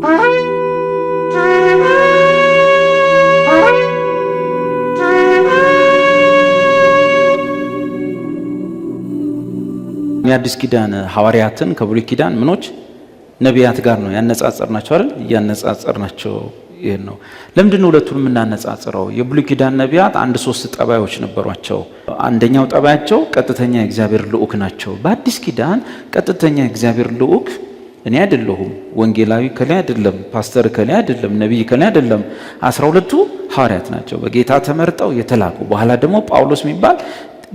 የአዲስ ኪዳን ሐዋርያትን ከብሉይ ኪዳን ምኖች ነቢያት ጋር ነው ያነጻጸርናቸው አይደል? ያነጻጸርናቸው ይሄን ነው። ለምንድን ነው ሁለቱንም እናነጻጽረው? የብሉይ ኪዳን ነቢያት አንድ ሶስት ጠባዮች ነበሯቸው። አንደኛው ጠባያቸው ቀጥተኛ የእግዚአብሔር ልዑክ ናቸው። በአዲስ ኪዳን ቀጥተኛ የእግዚአብሔር ልዑክ እኔ አይደለሁም፣ ወንጌላዊ ከላይ አይደለም፣ ፓስተር ከላይ አይደለም፣ ነቢይ ከላይ አይደለም። 12ቱ ሐዋርያት ናቸው በጌታ ተመርጠው የተላኩ። በኋላ ደግሞ ጳውሎስ የሚባል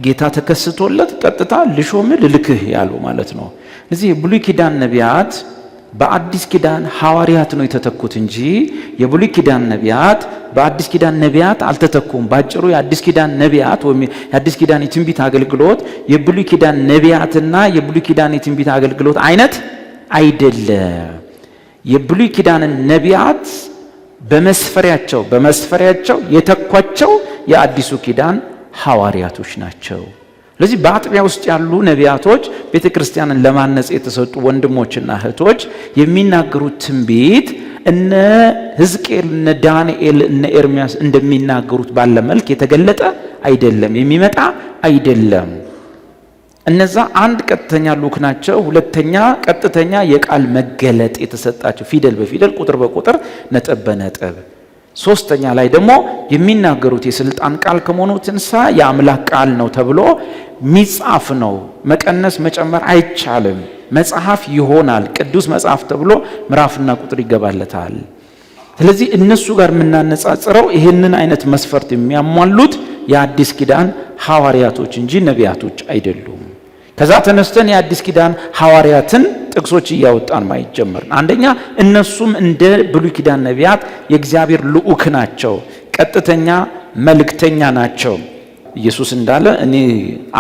ጌታ ተከስቶለት ቀጥታ ልሾም ልልክህ ያለው ማለት ነው። እዚህ የብሉይ ኪዳን ነቢያት በአዲስ ኪዳን ሐዋርያት ነው የተተኩት እንጂ የብሉይ ኪዳን ነቢያት በአዲስ ኪዳን ነቢያት አልተተኩም። ባጭሩ የአዲስ ኪዳን ነቢያት ወይም የአዲስ ኪዳን የትንቢት አገልግሎት የብሉይ ኪዳን ነቢያትና የብሉይ ኪዳን የትንቢት አገልግሎት አይነት አይደለም። የብሉይ ኪዳን ነቢያት በመስፈሪያቸው የተኳቸው የአዲሱ ኪዳን ሐዋርያቶች ናቸው። ስለዚህ በአጥቢያ ውስጥ ያሉ ነቢያቶች ቤተክርስቲያንን ለማነጽ የተሰጡ ወንድሞችና እህቶች የሚናገሩት ትንቢት እነ ሕዝቅኤል፣ እነ ዳንኤል፣ እነ ኤርሚያስ እንደሚናገሩት ባለ መልክ የተገለጠ አይደለም፣ የሚመጣ አይደለም። እነዛ አንድ ቀጥተኛ ልዑክ ናቸው። ሁለተኛ ቀጥተኛ የቃል መገለጥ የተሰጣቸው ፊደል በፊደል ቁጥር በቁጥር ነጥብ በነጥብ። ሶስተኛ ላይ ደግሞ የሚናገሩት የስልጣን ቃል ከመሆኑ የተነሳ የአምላክ ቃል ነው ተብሎ ሚጻፍ ነው። መቀነስ መጨመር አይቻልም። መጽሐፍ ይሆናል። ቅዱስ መጽሐፍ ተብሎ ምዕራፍና ቁጥር ይገባለታል። ስለዚህ እነሱ ጋር የምናነጻጽረው ይህንን አይነት መስፈርት የሚያሟሉት የአዲስ ኪዳን ሐዋርያቶች እንጂ ነቢያቶች አይደሉም። ከዛ ተነስተን የአዲስ ኪዳን ሐዋርያትን ጥቅሶች እያወጣን ማየት ጀመርን። አንደኛ እነሱም እንደ ብሉይ ኪዳን ነቢያት የእግዚአብሔር ልዑክ ናቸው፣ ቀጥተኛ መልእክተኛ ናቸው። ኢየሱስ እንዳለ እኔ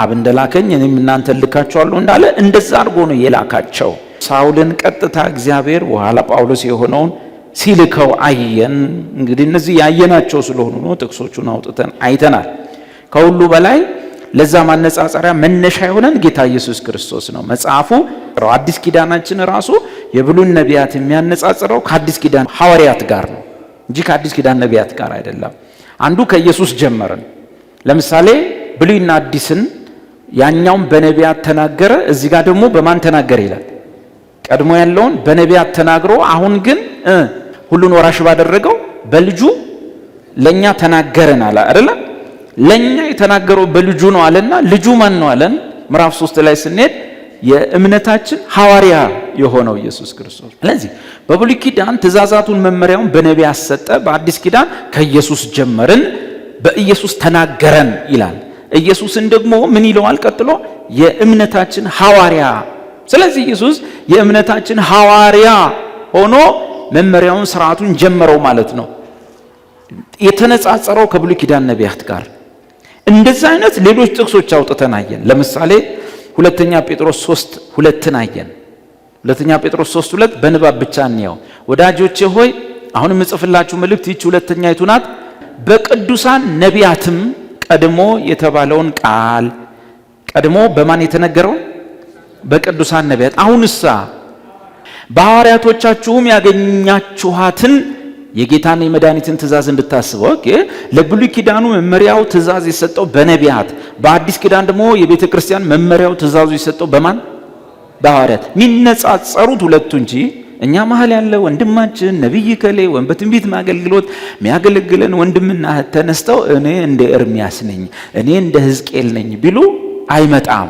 አብ እንደላከኝ እኔም እናንተን ልካችኋለሁ እንዳለ እንደዛ አድርጎ ነው የላካቸው። ሳውልን ቀጥታ እግዚአብሔር በኋላ ጳውሎስ የሆነውን ሲልከው አየን። እንግዲህ እነዚህ ያየናቸው ስለሆኑ ነው ጥቅሶቹን አውጥተን አይተናል። ከሁሉ በላይ ለዛ ማነጻጸሪያ መነሻ የሆነን ጌታ ኢየሱስ ክርስቶስ ነው። መጽሐፉ አዲስ ኪዳናችን ራሱ የብሉይ ነቢያት የሚያነጻጽረው ከአዲስ ኪዳን ሐዋርያት ጋር ነው እንጂ ከአዲስ ኪዳን ነቢያት ጋር አይደለም። አንዱ ከኢየሱስ ጀመርን። ለምሳሌ ብሉይና አዲስን ያኛውን በነቢያት ተናገረ፣ እዚህ ጋር ደግሞ በማን ተናገረ ይላል። ቀድሞ ያለውን በነቢያት ተናግሮ አሁን ግን ሁሉን ወራሽ ባደረገው በልጁ ለኛ ተናገረን አለ አይደል? ለኛ የተናገረው በልጁ ነው አለና ልጁ ማን ነው አለን? ምዕራፍ 3 ላይ ስንሄድ የእምነታችን ሐዋርያ የሆነው ኢየሱስ ክርስቶስ። ስለዚህ በብሉይ ኪዳን ትእዛዛቱን መመሪያውን በነቢያት ሰጠ፣ በአዲስ ኪዳን ከኢየሱስ ጀመርን፣ በኢየሱስ ተናገረን ይላል። ኢየሱስን ደግሞ ምን ይለዋል ቀጥሎ? የእምነታችን ሐዋርያ። ስለዚህ ኢየሱስ የእምነታችን ሐዋርያ ሆኖ መመሪያውን ስርዓቱን ጀመረው ማለት ነው። የተነጻጸረው ከብሉይ ኪዳን ነቢያት ጋር እንደዛ አይነት ሌሎች ጥቅሶች አውጥተን አየን። ለምሳሌ ሁለተኛ ጴጥሮስ 3:2 አየን። ሁለተኛ ጴጥሮስ 3:2 በንባብ ብቻ እንየው። ወዳጆቼ ሆይ አሁንም እጽፍላችሁ መልእክት ይህች ሁለተኛይቱ ናት። በቅዱሳን ነቢያትም ቀድሞ የተባለውን ቃል ቀድሞ በማን የተነገረው? በቅዱሳን ነቢያት። አሁንሳ በሐዋርያቶቻችሁም ያገኛችኋትን የጌታን የመድኃኒትን ትእዛዝ እንድታስበው። ለብሉይ ኪዳኑ መመሪያው ትእዛዝ የሰጠው በነቢያት፣ በአዲስ ኪዳን ደግሞ የቤተ ክርስቲያን መመሪያው ትእዛዙ የሰጠው በማን? በሐዋርያት። የሚነጻጸሩት ሁለቱ እንጂ እኛ መሀል ያለ ወንድማችን ነቢይ ከሌ ወይም በትንቢት አገልግሎት የሚያገለግለን ወንድምና እህት ተነስተው እኔ እንደ ኤርሚያስ ነኝ፣ እኔ እንደ ሕዝቅኤል ነኝ ቢሉ አይመጣም።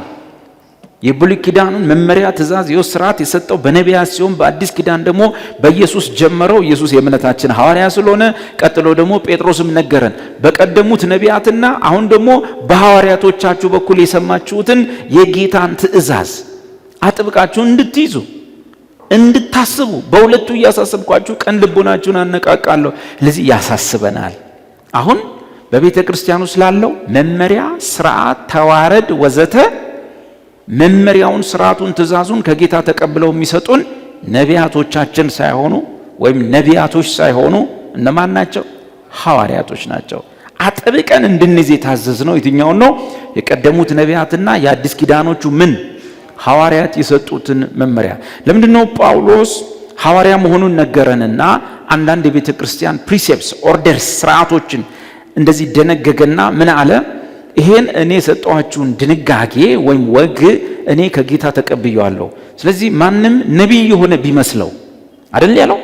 የብሉይ ኪዳኑን መመሪያ ትእዛዝ ስርዓት የሰጠው በነቢያት ሲሆን በአዲስ ኪዳን ደግሞ በኢየሱስ ጀመረው። ኢየሱስ የእምነታችን ሐዋርያ ስለሆነ ቀጥሎ ደግሞ ጴጥሮስም ነገረን በቀደሙት ነቢያትና አሁን ደግሞ በሐዋርያቶቻችሁ በኩል የሰማችሁትን የጌታን ትእዛዝ አጥብቃችሁ እንድትይዙ እንድታስቡ በሁለቱ እያሳሰብኳችሁ ቀን ልቦናችሁን አነቃቃለሁ። ስለዚህ ያሳስበናል። አሁን በቤተ ክርስቲያኑ ስላለው መመሪያ፣ ስርዓት፣ ተዋረድ ወዘተ መመሪያውን፣ ስርዓቱን፣ ትእዛዙን ከጌታ ተቀብለው የሚሰጡን ነቢያቶቻችን ሳይሆኑ ወይም ነቢያቶች ሳይሆኑ እነማን ናቸው? ሐዋርያቶች ናቸው። አጥብቀን እንድንይዝ የታዘዝነው የትኛውን ነው? የቀደሙት ነቢያትና የአዲስ ኪዳኖቹ ሐዋርያት የሰጡትን መመሪያ። ለምንድን ነው ጳውሎስ ሐዋርያ መሆኑን ነገረንና አንዳንድ የቤተ ክርስቲያን ፕሪሴፕትስ ኦርደርስ ስርዓቶችን እንደዚህ ደነገገና ምን አለ? ይሄን እኔ ሰጠኋችሁን ድንጋጌ ወይም ወግ እኔ ከጌታ ተቀብያለሁ። ስለዚህ ማንም ነቢይ የሆነ ቢመስለው አይደል ያለው?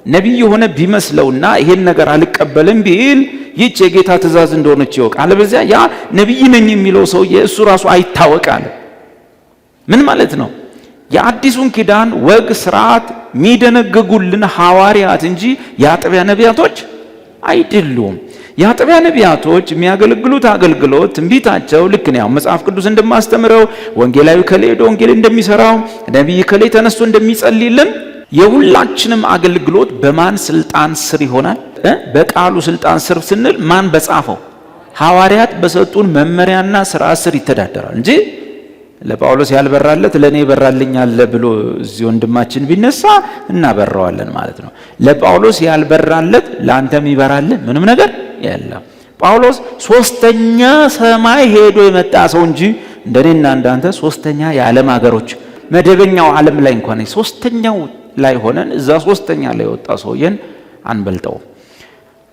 ነቢይ የሆነ ቢመስለውና ይሄን ነገር አልቀበልም ቢል ይህች የጌታ ትእዛዝ እንደሆነች ይወቅ። አለበለዚያ ያ ነቢይ ነኝ የሚለው ሰውዬ እሱ ራሱ አይታወቃል። ምን ማለት ነው? የአዲሱን ኪዳን ወግ ስርዓት የሚደነግጉልን ሐዋርያት እንጂ የአጥቢያ ነቢያቶች አይደሉም። የአጥቢያ ነቢያቶች የሚያገለግሉት አገልግሎት ትንቢታቸው ልክ ነው። መጽሐፍ ቅዱስ እንደማስተምረው ወንጌላዊ ከሌ ሄዶ ወንጌል እንደሚሰራው ነቢይ ከሌ ተነስቶ እንደሚጸልይልን የሁላችንም አገልግሎት በማን ስልጣን ስር ይሆናል? በቃሉ ስልጣን ስር ስንል ማን በጻፈው? ሐዋርያት በሰጡን መመሪያና ስርዓት ስር ይተዳደራል እንጂ ለጳውሎስ ያልበራለት ለኔ ይበራልኛል ብሎ እዚህ ወንድማችን ቢነሳ እናበራዋለን ማለት ነው። ለጳውሎስ ያልበራለት ላንተም ይበራልህ ምንም ነገር የለም። ጳውሎስ ሶስተኛ ሰማይ ሄዶ የመጣ ሰው እንጂ እንደኔና እንዳንተ ሶስተኛ የዓለም ሀገሮች መደበኛው ዓለም ላይ እንኳን ሶስተኛው ላይ ሆነን እዛ ሶስተኛ ላይ ወጣ ሰውየን አንበልጠው።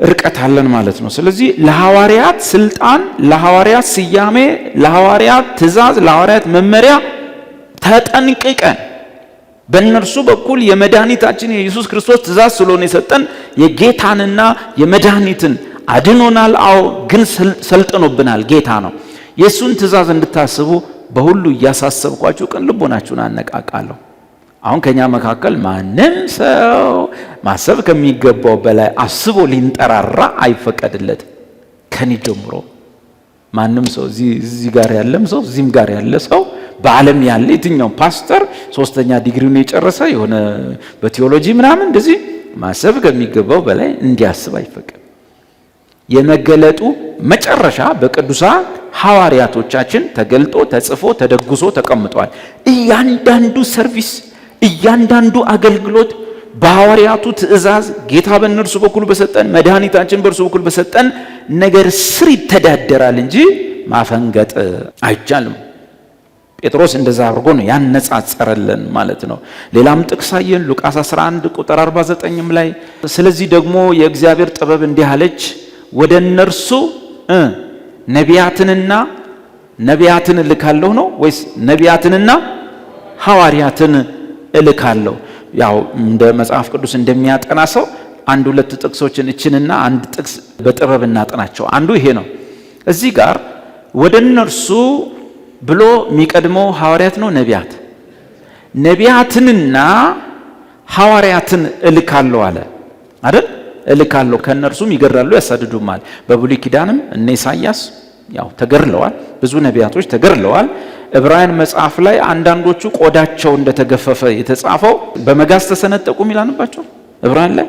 ርቀት አለን ማለት ነው። ስለዚህ ለሐዋርያት ስልጣን፣ ለሐዋርያት ስያሜ፣ ለሐዋርያት ትእዛዝ፣ ለሐዋርያት መመሪያ ተጠንቅቀን በእነርሱ በኩል የመድኃኒታችን የኢየሱስ ክርስቶስ ትእዛዝ ስለሆነ የሰጠን የጌታንና የመድኃኒትን አድኖናል። አዎ፣ ግን ሰልጥኖብናል። ጌታ ነው። የእሱን ትእዛዝ እንድታስቡ በሁሉ እያሳሰብኳችሁ ቅን ልቦናችሁን አነቃቃለሁ። አሁን ከኛ መካከል ማንም ሰው ማሰብ ከሚገባው በላይ አስቦ ሊንጠራራ አይፈቀድለት። ከኔ ጀምሮ ማንም ሰው እዚህ ጋር ያለም ሰው እዚህም ጋር ያለ ሰው በዓለም ያለ የትኛው ፓስተር ሶስተኛ ዲግሪውን የጨረሰ የሆነ በቲዮሎጂ ምናምን እንደዚህ ማሰብ ከሚገባው በላይ እንዲያስብ አይፈቀድ። የመገለጡ መጨረሻ በቅዱሳን ሐዋርያቶቻችን ተገልጦ ተጽፎ ተደጉሶ ተቀምጧል። እያንዳንዱ ሰርቪስ፣ እያንዳንዱ አገልግሎት በሐዋርያቱ ትእዛዝ ጌታ በእነርሱ በኩል በሰጠን መድኃኒታችን በእርሱ በኩል በሰጠን ነገር ስር ይተዳደራል እንጂ ማፈንገጥ አይቻልም። ጴጥሮስ እንደዛ አድርጎ ነው ያነጻጸረልን ማለት ነው። ሌላም ጥቅስ አየን ሉቃስ 11 ቁጥር 49 ላይ ስለዚህ ደግሞ የእግዚአብሔር ጥበብ እንዲህ አለች፣ ወደ እነርሱ ነቢያትን እልካለሁ ነው ወይስ ነቢያትንና ሐዋርያትን እልካለሁ? ያው እንደ መጽሐፍ ቅዱስ እንደሚያጠና ሰው አንድ ሁለት ጥቅሶችን እችንና አንድ ጥቅስ በጥበብ እናጠናቸው። አንዱ ይሄ ነው። እዚህ ጋር ወደ እነርሱ ብሎ የሚቀድመው ሐዋርያት ነው ነቢያትንና ሐዋርያትን እልካለሁ አለ አይደል? እልካለሁ ከነርሱም ይገድላሉ ያሳድዱማል። በብሉይ ኪዳንም እነ ኢሳይያስ ያው ተገድለዋል፣ ብዙ ነቢያቶች ተገድለዋል። ዕብራውያን መጽሐፍ ላይ አንዳንዶቹ ቆዳቸው እንደተገፈፈ የተጻፈው በመጋዝ ተሰነጠቁ ይላልባቸው። ዕብራውያን ላይ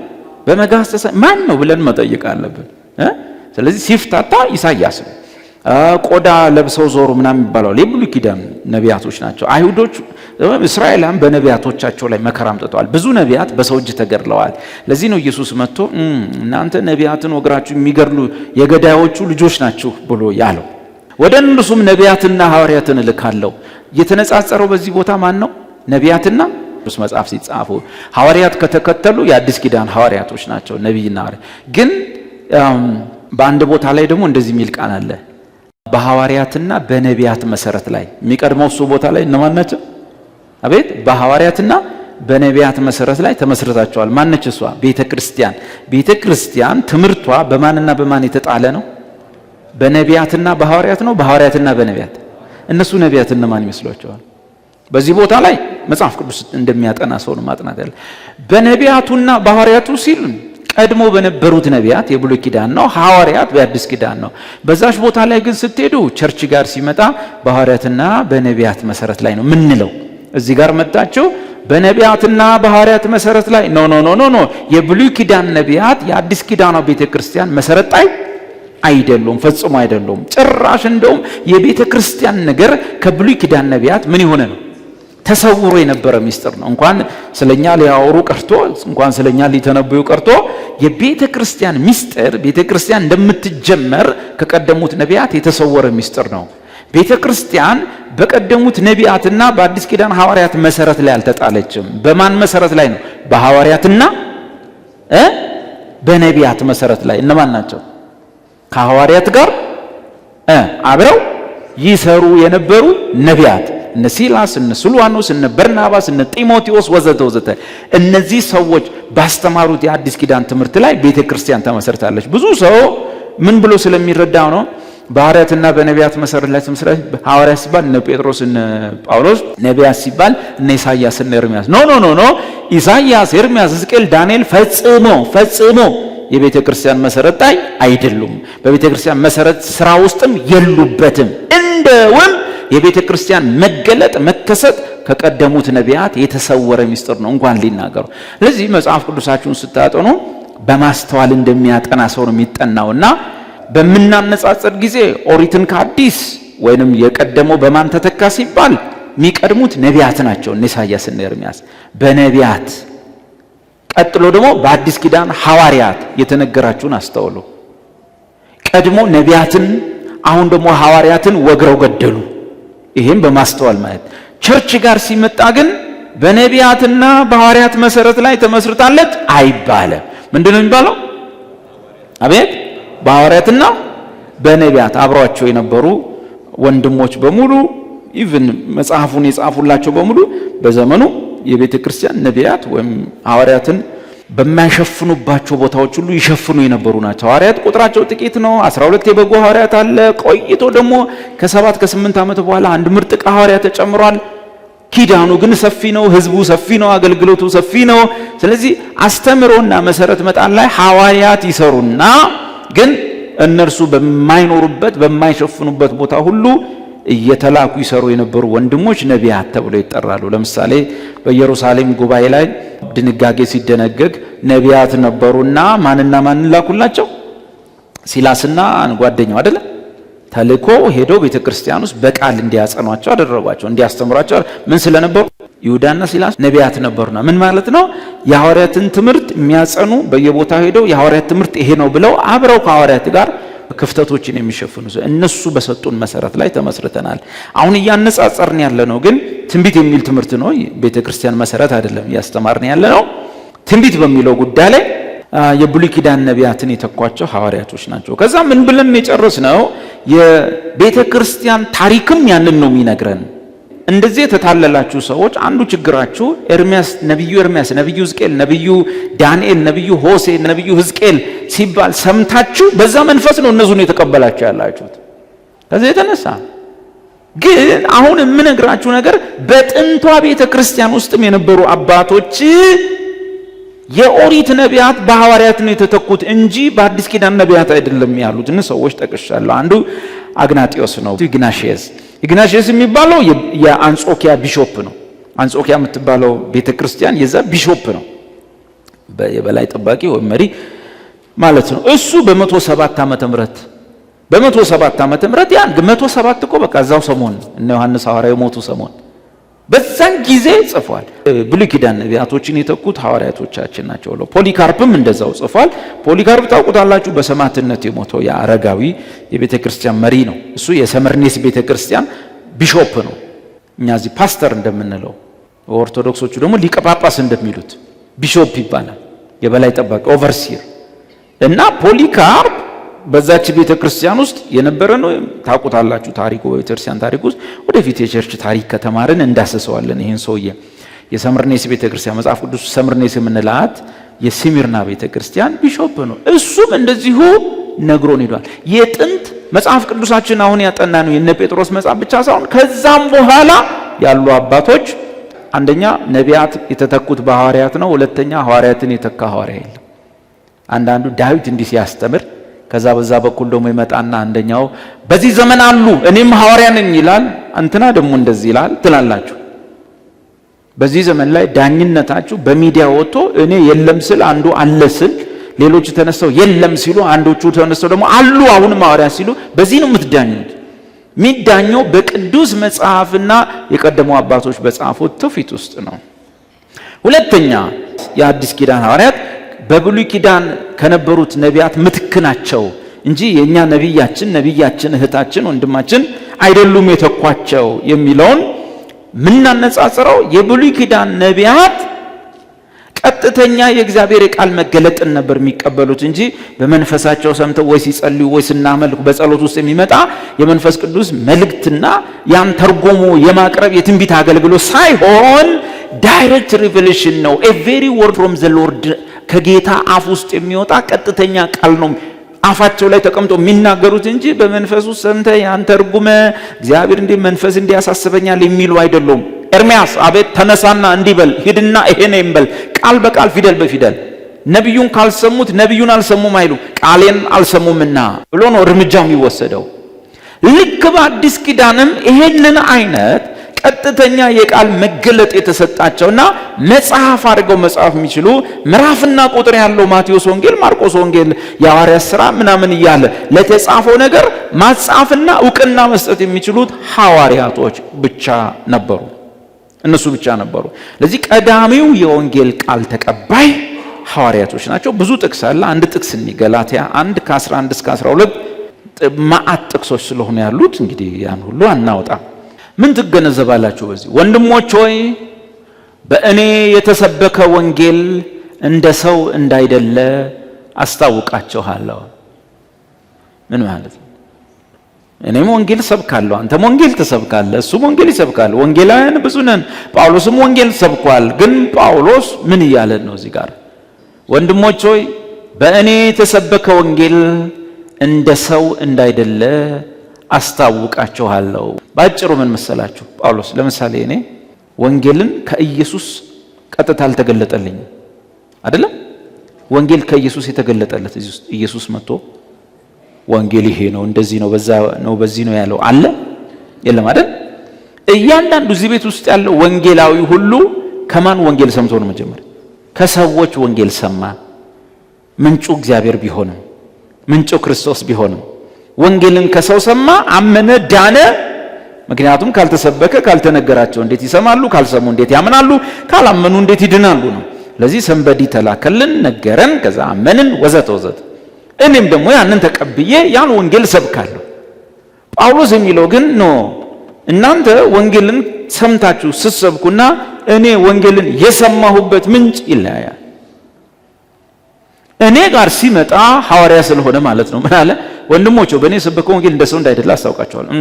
በመጋዝ ማን ነው ብለን መጠየቅ አለብን። ስለዚህ ሲፍታታ ኢሳይያስ ነው። ቆዳ ለብሰው ዞሩ ምናምን ይባላል። የብሉይ ኪዳን ነቢያቶች ናቸው። አይሁዶች እስራኤላውያን በነቢያቶቻቸው ላይ መከራ አምጥተዋል። ብዙ ነቢያት በሰው እጅ ተገድለዋል። ለዚህ ነው ኢየሱስ መጥቶ እናንተ ነቢያትን ወግራችሁ የሚገድሉ የገዳዮቹ ልጆች ናችሁ ብሎ ያለው። ወደ እነርሱም ነቢያትና ሐዋርያትን እልካለሁ። የተነጻጸረው በዚህ ቦታ ማን ነው? ነቢያትና ቅዱስ መጽሐፍ ሲጻፉ ሐዋርያት ከተከተሉ የአዲስ ኪዳን ሐዋርያቶች ናቸው ነቢይና ሐዋርያ። ግን በአንድ ቦታ ላይ ደግሞ እንደዚህ የሚል ቃል አለ፣ በሐዋርያትና በነቢያት መሰረት ላይ የሚቀድመው እሱ ቦታ ላይ እነማን ናቸው? አቤት በሐዋርያትና በነቢያት መሰረት ላይ ተመስርታቸዋል። ማነች እሷ? ቤተክርስቲያን። ቤተክርስቲያን ትምህርቷ በማንና በማን የተጣለ ነው? በነቢያትና በሐዋርያት ነው። በሐዋርያትና በነቢያት። እነሱ ነቢያት እነማን ይመስሏቸዋል? በዚህ ቦታ ላይ መጽሐፍ ቅዱስ እንደሚያጠና ሰው ነው ማጥናት ያለ። በነቢያቱና በሐዋርያቱ ሲል ቀድሞ በነበሩት ነቢያት የብሉይ ኪዳን ነው፣ ሐዋርያት በአዲስ ኪዳን ነው። በዛች ቦታ ላይ ግን ስትሄዱ ቸርች ጋር ሲመጣ በሐዋርያትና በነቢያት መሰረት ላይ ነው ምንለው። እዚህ ጋር መጣችሁ በነቢያትና በሐዋርያት መሰረት ላይ ኖ የብሉይ ኪዳን ነቢያት የአዲስ ኪዳኗ ቤተክርስቲያን መሰረት አይደሉም፣ ፈጽሞ አይደሉም። ጭራሽ እንደውም የቤተክርስቲያን ነገር ከብሉይ ኪዳን ነቢያት ምን የሆነ ነው? ተሰውሮ የነበረ ሚስጥር ነው። እንኳን ስለኛ ሊያወሩ ቀርቶ እንኳን ስለኛ ሊተነብዩ ቀርቶ የቤተክርስቲያን ሚስጥር ቤተክርስቲያን እንደምትጀመር ከቀደሙት ነቢያት የተሰወረ ሚስጥር ነው። ቤተክርስቲያን በቀደሙት ነቢያትና በአዲስ ኪዳን ሐዋርያት መሰረት ላይ አልተጣለችም። በማን መሰረት ላይ ነው? በሐዋርያትና በነቢያት መሰረት ላይ። እነማን ናቸው? ከሐዋርያት ጋር አብረው ይሰሩ የነበሩ ነቢያት እነ ሲላስ፣ እነ ስልዋኖስ፣ እነ በርናባስ፣ እነ ጢሞቴዎስ ወዘተ ወዘተ። እነዚህ ሰዎች ባስተማሩት የአዲስ ኪዳን ትምህርት ላይ ቤተክርስቲያን ተመሰርታለች። ብዙ ሰው ምን ብሎ ስለሚረዳው ነው በሐዋርያትና በነቢያት መሰረት ላይ ተመስርታ። ሐዋርያት ሲባል እነ ጴጥሮስ እነ ጳውሎስ፣ ነቢያት ሲባል እነ ኢሳይያስ እነ ኤርምያስ። ኖ ኢሳይያስ፣ ኤርምያስ፣ ሕዝቅኤል፣ ዳንኤል ፈጽሞ የቤተ ክርስቲያን መሰረት ላይ አይደሉም። በቤተ ክርስቲያን መሰረት ስራ ውስጥም የሉበትም። እንደውም የቤተ ክርስቲያን መገለጥ መከሰት ከቀደሙት ነቢያት የተሰወረ ሚስጥር ነው እንኳን ሊናገሩ። ስለዚህ መጽሐፍ ቅዱሳችሁን ስታጠኑ በማስተዋል እንደሚያጠና ሰው ነው የሚጠናውና በመናነጻጸር ጊዜ ኦሪትን ከአዲስ ወይንም የቀደመው በማን ተተካ ሲባል የሚቀድሙት ነቢያት ናቸው። እነ ኢሳይያስ እነ ኤርምያስ በነቢያት ቀጥሎ ደግሞ በአዲስ ኪዳን ሐዋርያት የተነገራችሁን አስተውሉ። ቀድሞ ነቢያትን አሁን ደግሞ ሐዋርያትን ወግረው ገደሉ። ይሄም በማስተዋል ማለት ቸርች ጋር ሲመጣ ግን በነቢያትና በሐዋርያት መሰረት ላይ ተመስርታለች አይባልም። ምንድነው የሚባለው? አቤት በሐዋርያትና በነቢያት አብሯቸው የነበሩ ወንድሞች በሙሉ ኢቭን መጽሐፉን የጻፉላቸው በሙሉ በዘመኑ የቤተ ክርስቲያን ነቢያት ወይም ሐዋርያትን በማይሸፍኑባቸው ቦታዎች ሁሉ ይሸፍኑ የነበሩ ናቸው። ሐዋርያት ቁጥራቸው ጥቂት ነው። 12 የበጎ ሐዋርያት አለ። ቆይቶ ደግሞ ከ7 ከ8 ዓመት በኋላ አንድ ምርጥ ሐዋርያ ተጨምሯል። ኪዳኑ ግን ሰፊ ነው። ህዝቡ ሰፊ ነው። አገልግሎቱ ሰፊ ነው። ስለዚህ አስተምሮና መሰረት መጣል ላይ ሐዋርያት ይሰሩና ግን እነርሱ በማይኖሩበት በማይሸፍኑበት ቦታ ሁሉ እየተላኩ ይሰሩ የነበሩ ወንድሞች ነቢያት ተብለው ይጠራሉ። ለምሳሌ በኢየሩሳሌም ጉባኤ ላይ ድንጋጌ ሲደነገግ ነቢያት ነበሩና ማንና ማን ላኩላቸው? ሲላስና ጓደኛው አይደለ? ተልኮ ሄደው ቤተክርስቲያን ውስጥ በቃል እንዲያጸኗቸው አደረጓቸው፣ እንዲያስተምሯቸው። ምን ስለነበሩ? ይሁዳና ሲላስ ነቢያት ነበሩና። ምን ማለት ነው? የሐዋርያትን ትምህርት የሚያጸኑ በየቦታው ሄደው የሐዋርያት ትምህርት ይሄ ነው ብለው አብረው ከሐዋርያት ጋር ክፍተቶችን የሚሸፍኑ እነሱ በሰጡን መሰረት ላይ ተመስርተናል። አሁን እያነጻጸርን ያለ ነው ግን ትንቢት የሚል ትምህርት ነው። ቤተክርስቲያን መሰረት አይደለም እያስተማርን ያለ ነው። ትንቢት በሚለው ጉዳይ ላይ የብሉይ ኪዳን ነቢያትን የተኳቸው ሐዋርያቶች ናቸው። ከዛ ምን ብለን የጨረስነው የቤተክርስቲያን ታሪክም ያንን ነው የሚነግረን። እንደዚህ የተታለላችሁ ሰዎች አንዱ ችግራችሁ ነቢዩ ኤርምያስ፣ ነቢዩ ሕዝቅኤል፣ ነቢዩ ዳንኤል፣ ነቢዩ ሆሴ፣ ነቢዩ ሕዝቅኤል ሲባል ሰምታችሁ በዛ መንፈስ ነው እነሱን የተቀበላችሁ ያላችሁት። ከዚህ የተነሳ ግን አሁን የምነግራችሁ ነገር በጥንቷ ቤተክርስቲያን ውስጥም የነበሩ አባቶች የኦሪት ነቢያት በሐዋርያት ነው የተተኩት እንጂ በአዲስ ኪዳን ነቢያት አይደለም ያሉት ሰዎች ጠቅሻለሁ። አንዱ አግናጢዮስ ነው። ኢግናሽየስ የሚባለው የአንጾኪያ ቢሾፕ ነው። አንጾኪያ የምትባለው ቤተክርስቲያን የዛ ቢሾፕ ነው፣ የበላይ ጠባቂ ወይም መሪ ማለት ነው። እሱ በ107 ዓመተ ምህረት ያን 107 እኮ በቃ እዛው ሰሞን እነ ዮሐንስ ሐዋርያው ሞቱ ሰሞን በዛን ጊዜ ጽፏል። ብሉይ ኪዳን ነቢያቶችን የተኩት ሐዋርያቶቻችን ናቸው። ፖሊካርፕም እንደዛው ጽፏል። ፖሊካርፕ ታውቁታላችሁ፣ በሰማዕትነት የሞተው የአረጋዊ የቤተክርስቲያን መሪ ነው። እሱ የሰምርኔስ ቤተክርስቲያን ቢሾፕ ነው። እኛ እዚህ ፓስተር እንደምንለው፣ ኦርቶዶክሶቹ ደግሞ ሊቀ ጳጳስ እንደሚሉት ቢሾፕ ይባላል፣ የበላይ ጠባቂ ኦቨርሲር። እና ፖሊካርፕ በዛች ቤተክርስቲያን ውስጥ የነበረ ነው። ታውቁታላችሁ ታሪኩ። በቤተክርስቲያን ታሪክ ውስጥ ወደፊት የቸርች ታሪክ ከተማርን እንዳስሰዋለን። ይሄን ሰውዬ የሰምርኔስ ቤተክርስቲያን መጽሐፍ ቅዱስ ሰምርኔስ የምንላት የሲሚርና ቤተክርስቲያን ቢሾፕ ነው። እሱም እንደዚሁ ነግሮን ሄዷል። የጥንት መጽሐፍ ቅዱሳችን አሁን ያጠና ነው የነ ጴጥሮስ መጽሐፍ ብቻ ሳይሆን ከዛም በኋላ ያሉ አባቶች አንደኛ ነቢያት የተተኩት በሐዋርያት ነው። ሁለተኛ ሐዋርያትን የተካ ሐዋርያ የለም። አንዳንዱ ዳዊት እንዲህ ሲያስተምር ከዛ በዛ በኩል ደግሞ ይመጣና አንደኛው በዚህ ዘመን አሉ እኔም ሐዋርያ ነኝ ይላል፣ እንትና ደግሞ እንደዚህ ይላል ትላላችሁ። በዚህ ዘመን ላይ ዳኝነታችሁ በሚዲያ ወጥቶ እኔ የለም ስል አንዱ አለ ስል ሌሎቹ ተነስተው የለም ሲሉ አንዶቹ ተነስተው ደግሞ አሉ አሁንም ሐዋርያ ሲሉ በዚህ ነው የምትዳኙት። የሚዳኘው በቅዱስ መጽሐፍና የቀደሙ አባቶች በጻፉት ትውፊት ውስጥ ነው። ሁለተኛ የአዲስ ኪዳን ሐዋርያት በብሉይ ኪዳን ከነበሩት ነቢያት ምትክ ናቸው እንጂ የኛ ነቢያችን እህታችን ወንድማችን አይደሉም የተኳቸው የሚለውን ምናነጻጽረው የብሉይ ኪዳን ነቢያት ቀጥተኛ የእግዚአብሔር ቃል መገለጥን ነበር የሚቀበሉት እንጂ በመንፈሳቸው ሰምተው ወይ ሲጸልዩ ወይ ስናመልኩ በጸሎት ውስጥ የሚመጣ የመንፈስ ቅዱስ መልእክትና ያን ተርጎሞ የማቅረብ የትንቢት አገልግሎት ሳይሆን ዳይሬክት ሪቨሌሽን ነው። a very word from the Lord ከጌታ አፍ ውስጥ የሚወጣ ቀጥተኛ ቃል ነው አፋቸው ላይ ተቀምጦ የሚናገሩት እንጂ በመንፈሱ ሰምተ ያን ተርጉመ እግዚአብሔር እንደ መንፈስ እንዲያሳስበኛል የሚሉ አይደሉም። ኤርምያስ አቤት ተነሳና እንዲበል ሂድና ይሄን ይምበል ቃል በቃል ፊደል በፊደል ነብዩን ካልሰሙት ነብዩን አልሰሙም አይሉ ቃሌን አልሰሙምና ብሎ ነው እርምጃ የሚወሰደው። ልክ በአዲስ ኪዳንም ይሄንን አይነት ቀጥተኛ የቃል መገለጥ የተሰጣቸውና መጽሐፍ አድርገው መጽሐፍ የሚችሉ ምዕራፍና ቁጥር ያለው ማቴዎስ ወንጌል፣ ማርቆስ ወንጌል፣ የሐዋርያት ሥራ ምናምን እያለ ለተጻፈው ነገር ማጻፍና ዕውቅና መስጠት የሚችሉት ሐዋርያቶች ብቻ ነበሩ። እነሱ ብቻ ነበሩ። ለዚህ ቀዳሚው የወንጌል ቃል ተቀባይ ሐዋርያቶች ናቸው። ብዙ ጥቅስ አለ። አንድ ጥቅስ ገላትያ 1 ከ11 እስከ 12 ማአት ጥቅሶች ስለሆነ ያሉት እንግዲህ ያን ሁሉ አናወጣም። ምን ትገነዘባላችሁ በዚህ? ወንድሞች ሆይ በእኔ የተሰበከ ወንጌል እንደ ሰው እንዳይደለ አስታውቃችኋለሁ። ምን ማለት ነው? እኔም ወንጌል ሰብካለሁ፣ አንተም ወንጌል ተሰብካለህ፣ እሱም ወንጌል ይሰብካል። ወንጌላውያን ብዙ ነን። ጳውሎስም ወንጌል ሰብኳል። ግን ጳውሎስ ምን እያለ ነው እዚህ ጋር? ወንድሞች ሆይ በእኔ የተሰበከ ወንጌል እንደ ሰው እንዳይደለ አስታውቃችኋለሁ። ባጭሩ ምን መሰላችሁ? ጳውሎስ ለምሳሌ እኔ ወንጌልን ከኢየሱስ ቀጥታ አልተገለጠልኝም አይደለም። ወንጌል ከኢየሱስ የተገለጠለት እዚህ ውስጥ ኢየሱስ መጥቶ ወንጌል ይሄ ነው እንደዚህ ነው በዛ ነው በዚህ ነው ያለው አለ የለም አይደል? እያንዳንዱ እዚህ ቤት ውስጥ ያለው ወንጌላዊ ሁሉ ከማን ወንጌል ሰምቶ ነው መጀመሪያ? ከሰዎች ወንጌል ሰማ። ምንጩ እግዚአብሔር ቢሆንም ምንጩ ክርስቶስ ቢሆንም ወንጌልን ከሰው ሰማ፣ አመነ፣ ዳነ። ምክንያቱም ካልተሰበከ ካልተነገራቸው እንዴት ይሰማሉ? ካልሰሙ እንዴት ያምናሉ? ካላመኑ እንዴት ይድናሉ ነው። ለዚህ ሰንበዲ ተላከልን፣ ነገረን፣ ከዛ አመንን፣ ወዘተ ወዘተ። እኔም ደግሞ ያንን ተቀብዬ ያን ወንጌል ሰብካለሁ። ጳውሎስ የሚለው ግን ኖ እናንተ ወንጌልን ሰምታችሁ ስትሰብኩና እኔ ወንጌልን የሰማሁበት ምንጭ ይለያያል። እኔ ጋር ሲመጣ ሐዋርያ ስለሆነ ማለት ነው ምን አለ? ወንድሞች በእኔ የሰበከው ወንጌል እንደ ሰው እንዳይደለ አስታውቃቸዋለሁ።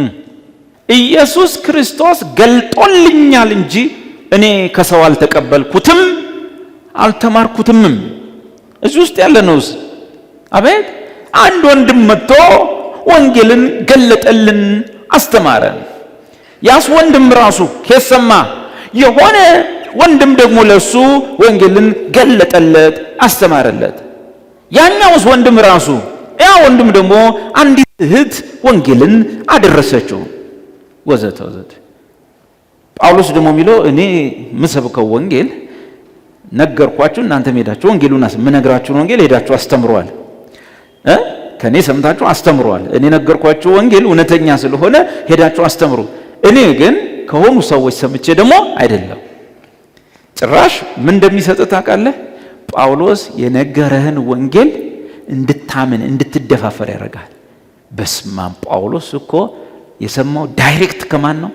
ኢየሱስ ክርስቶስ ገልጦልኛል እንጂ እኔ ከሰው አልተቀበልኩትም አልተማርኩትምም። እዚህ ውስጥ ያለ ነውስ። አቤት አንድ ወንድም መጥቶ ወንጌልን ገለጠልን፣ አስተማረን። ያስ ወንድም ራሱ ከሰማ የሆነ ወንድም ደግሞ ለሱ ወንጌልን ገለጠለት፣ አስተማረለት። ያኛውስ ወንድም ራሱ ያ ወንድም ደግሞ አንዲት እህት ወንጌልን አደረሰችው፣ ወዘተ ወዘተ። ጳውሎስ ደግሞ የሚለው እኔ የምሰብከው ወንጌል ነገርኳችሁ፣ እናንተ ሄዳችሁ ወንጌሉን ምነግራችሁን ወንጌል ሄዳችሁ አስተምሯል። ከኔ ሰምታችሁ አስተምሯል። እኔ ነገርኳችሁ ወንጌል እውነተኛ ስለሆነ ሄዳችሁ አስተምሩ። እኔ ግን ከሆኑ ሰዎች ሰምቼ ደግሞ አይደለም። ጭራሽ ምን እንደሚሰጥ ታውቃለህ? ጳውሎስ የነገረህን ወንጌል እንድታምን እንድትደፋፈር ያደርጋል። በስማም ጳውሎስ እኮ የሰማው ዳይሬክት ከማን ነው?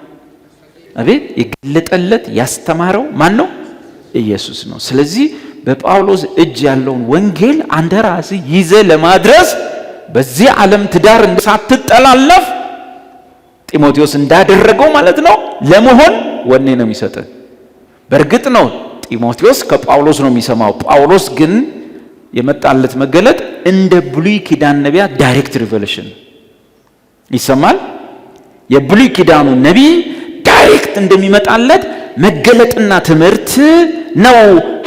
አቤት የገለጠለት ያስተማረው ማን ነው? ኢየሱስ ነው። ስለዚህ በጳውሎስ እጅ ያለውን ወንጌል አንተ ራስህ ይዘህ ለማድረስ በዚህ ዓለም ትዳር ሳትጠላለፍ ጢሞቴዎስ እንዳደረገው ማለት ነው ለመሆን ወኔ ነው የሚሰጥህ። በእርግጥ ነው ጢሞቴዎስ ከጳውሎስ ነው የሚሰማው። ጳውሎስ ግን የመጣለት መገለጥ እንደ ብሉይ ኪዳን ነቢያት ዳይሬክት ሪቨሌሽን ይሰማል። የብሉይ ኪዳኑ ነቢይ ዳይሬክት እንደሚመጣለት መገለጥና ትምህርት ነው።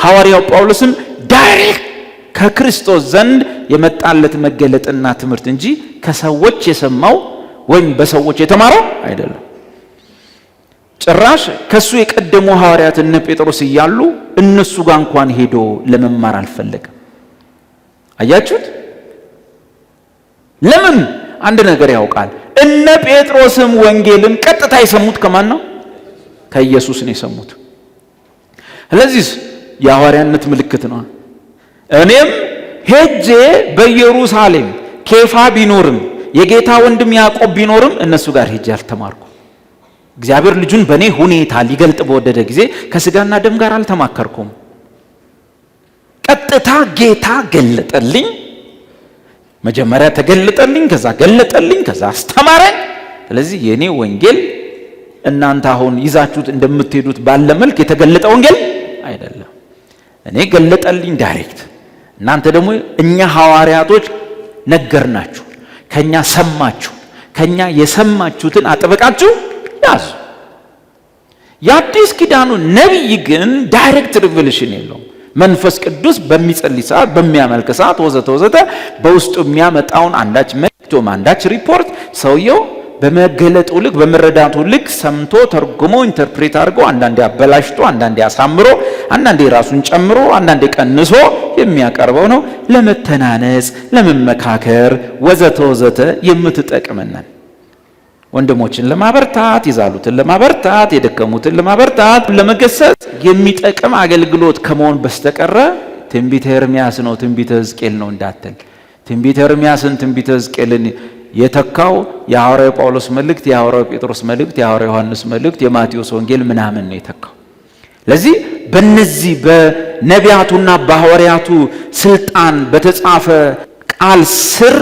ሐዋርያው ጳውሎስም ዳይሬክት ከክርስቶስ ዘንድ የመጣለት መገለጥና ትምህርት እንጂ ከሰዎች የሰማው ወይም በሰዎች የተማረው አይደለም። ጭራሽ ከሱ የቀደሙ ሐዋርያት እነ ጴጥሮስ እያሉ እነሱ ጋር እንኳን ሄዶ ለመማር አልፈለገም። አያችሁት? ለምን? አንድ ነገር ያውቃል። እነ ጴጥሮስም ወንጌልን ቀጥታ የሰሙት ከማን ነው? ከኢየሱስ ነው የሰሙት። ስለዚህ የሐዋርያነት ምልክት ነው። እኔም ሄጄ በኢየሩሳሌም ኬፋ ቢኖርም የጌታ ወንድም ያዕቆብ ቢኖርም እነሱ ጋር ሄጄ አልተማርኩም። እግዚአብሔር ልጁን በእኔ ሁኔታ ሊገልጥ በወደደ ጊዜ ከስጋና ደም ጋር አልተማከርኩም። ቀጥታ ጌታ ገለጠልኝ። መጀመሪያ ተገለጠልኝ፣ ከዛ ገለጠልኝ፣ ከዛ አስተማረኝ። ስለዚህ የኔ ወንጌል እናንተ አሁን ይዛችሁት እንደምትሄዱት ባለ መልክ የተገለጠ ወንጌል አይደለም። እኔ ገለጠልኝ ዳይሬክት። እናንተ ደግሞ እኛ ሐዋርያቶች ነገርናችሁ፣ ከኛ ሰማችሁ፣ ከኛ የሰማችሁትን አጥብቃችሁ ያዙ። የአዲስ ኪዳኑ ነቢይ ግን ዳይሬክት ሪቨሌሽን የለውም። መንፈስ ቅዱስ በሚጸልይ ሰዓት፣ በሚያመልክ ሰዓት ወዘተ ወዘተ በውስጡ የሚያመጣውን አንዳች መልእክት ወይም አንዳች ሪፖርት ሰውየው በመገለጡ ልክ በመረዳቱ ልክ ሰምቶ ተርጉሞ ኢንተርፕሬት አድርጎ አንዳንዴ አበላሽቶ አንዳንዴ አሳምሮ አንዳንዴ ራሱን ጨምሮ አንዳንዴ ቀንሶ የሚያቀርበው ነው። ለመተናነጽ፣ ለመመካከር ወዘተ ወዘተ የምትጠቅመናል። ወንድሞችን ለማበርታት፣ ይዛሉትን ለማበርታት፣ የደከሙትን ለማበርታት፣ ለመገሰጽ የሚጠቅም አገልግሎት ከመሆን በስተቀረ ትንቢተ ኤርምያስ ነው ትንቢተ ሕዝቅኤል ነው እንዳትል። ትንቢተ ኤርምያስን ትንቢተ ሕዝቅኤልን የተካው የሐዋርያው ጳውሎስ መልእክት፣ የሐዋርያው ጴጥሮስ መልእክት፣ የሐዋርያው ዮሐንስ መልእክት፣ የማቴዎስ ወንጌል ምናምን ነው የተካው። ለዚህ በእነዚህ በነቢያቱና በሐዋርያቱ ስልጣን በተጻፈ ቃል ስር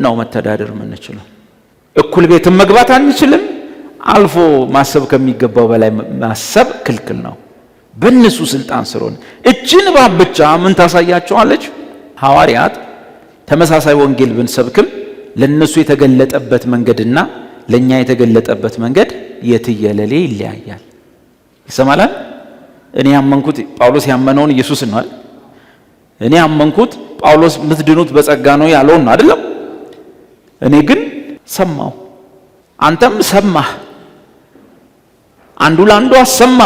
ነው መተዳደር የምንችለው። እኩል ቤትም መግባት አንችልም። አልፎ ማሰብ ከሚገባው በላይ ማሰብ ክልክል ነው። በእነሱ ስልጣን ስር ሆነ እችን እባብ ብቻ ምን ታሳያቸዋለች? ሐዋርያት ተመሳሳይ ወንጌል ብንሰብክም ለነሱ የተገለጠበት መንገድና ለኛ የተገለጠበት መንገድ የትየለሌ ይለያያል። ይሰማላል። እኔ ያመንኩት ጳውሎስ ያመነውን ኢየሱስ ነው አይደል? እኔ ያመንኩት ጳውሎስ ምትድኑት በጸጋ ነው ያለው ነው አይደለም? እኔ ግን ሰማው፣ አንተም ሰማህ፣ አንዱ ለአንዱ አሰማ፣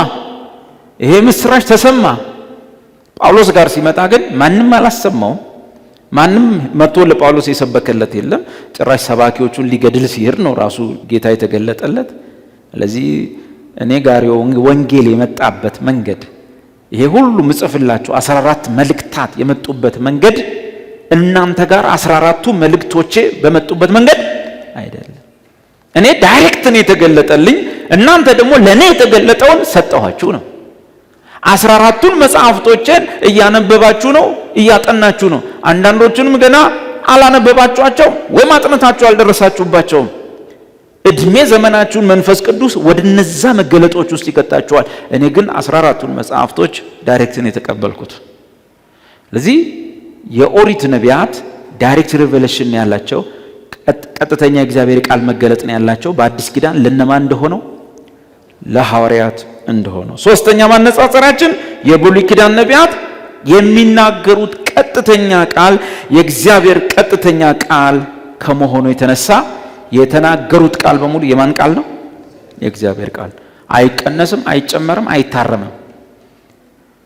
ይሄ ምስራች ተሰማ። ጳውሎስ ጋር ሲመጣ ግን ማንም አላሰማውም። ማንም መጥቶ ለጳውሎስ የሰበከለት የለም። ጭራሽ ሰባኪዎቹን ሊገድል ሲሄድ ነው ራሱ ጌታ የተገለጠለት። ስለዚህ እኔ ጋር ወንጌል የመጣበት መንገድ ይሄ ሁሉ ምጽፍላችሁ 14 መልእክታት የመጡበት መንገድ እናንተ ጋር 14ቱ መልእክቶቼ በመጡበት መንገድ አይደለም። እኔ ዳይሬክት ነው የተገለጠልኝ፣ እናንተ ደግሞ ለኔ የተገለጠውን ሰጠኋችሁ ነው። 14ቱን መጽሐፍቶችን እያነበባችሁ ነው፣ እያጠናችሁ ነው። አንዳንዶቹንም ገና አላነበባችኋቸው ወይም አጥንታችሁ አልደረሳችሁባቸውም። እድሜ ዘመናችሁን መንፈስ ቅዱስ ወደ እነዛ መገለጦች ውስጥ ይከታችኋል። እኔ ግን 14ቱን መጽሐፍቶች ዳይሬክት ነው የተቀበልኩት። ስለዚህ የኦሪት ነቢያት ዳይሬክት ሪቨሌሽን ያላቸው ቀጥተኛ የእግዚአብሔር ቃል መገለጥ ነው ያላቸው። በአዲስ ኪዳን ለነማን እንደሆነው ለሐዋርያት እንደሆነው። ሶስተኛ ማነጻጸራችን የብሉይ ኪዳን ነቢያት የሚናገሩት ቀጥተኛ ቃል የእግዚአብሔር ቀጥተኛ ቃል ከመሆኑ የተነሳ የተናገሩት ቃል በሙሉ የማን ቃል ነው? የእግዚአብሔር ቃል። አይቀነስም፣ አይጨመርም፣ አይታረምም።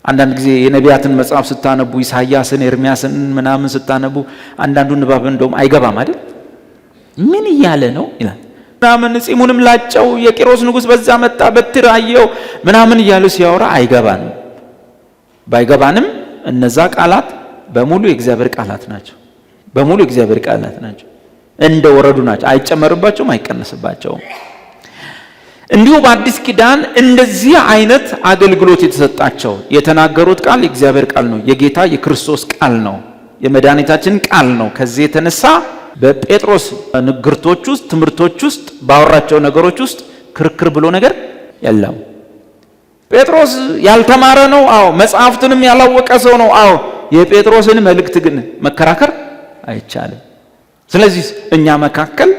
አንዳንድ ጊዜ የነቢያትን መጽሐፍ ስታነቡ ኢሳይያስን፣ ኤርምያስን ምናምን ስታነቡ አንዳንዱ ንባብ እንደውም አይገባም አይደል? ምን እያለ ነው ይላል። ምናምን ጺሙንም ላጨው፣ የቂሮስ ንጉሥ በዛ መጣ፣ በትር አየው ምናምን እያሉ ሲያወራ አይገባንም። ባይገባንም እነዛ ቃላት በሙሉ የእግዚአብሔር ቃላት ናቸው። በሙሉ የእግዚአብሔር ቃላት ናቸው። እንደ ወረዱ ናቸው። አይጨመርባቸውም፣ አይቀነስባቸውም። እንዲሁ በአዲስ ኪዳን እንደዚህ አይነት አገልግሎት የተሰጣቸው የተናገሩት ቃል የእግዚአብሔር ቃል ነው። የጌታ የክርስቶስ ቃል ነው። የመድኃኒታችን ቃል ነው። ከዚህ የተነሳ በጴጥሮስ ንግርቶች ውስጥ፣ ትምህርቶች ውስጥ፣ ባወራቸው ነገሮች ውስጥ ክርክር ብሎ ነገር የለም። ጴጥሮስ ያልተማረ ነው። አዎ። መጽሐፍትንም ያላወቀ ሰው ነው። አዎ። የጴጥሮስን መልእክት ግን መከራከር አይቻልም። ስለዚህ እኛ መካከል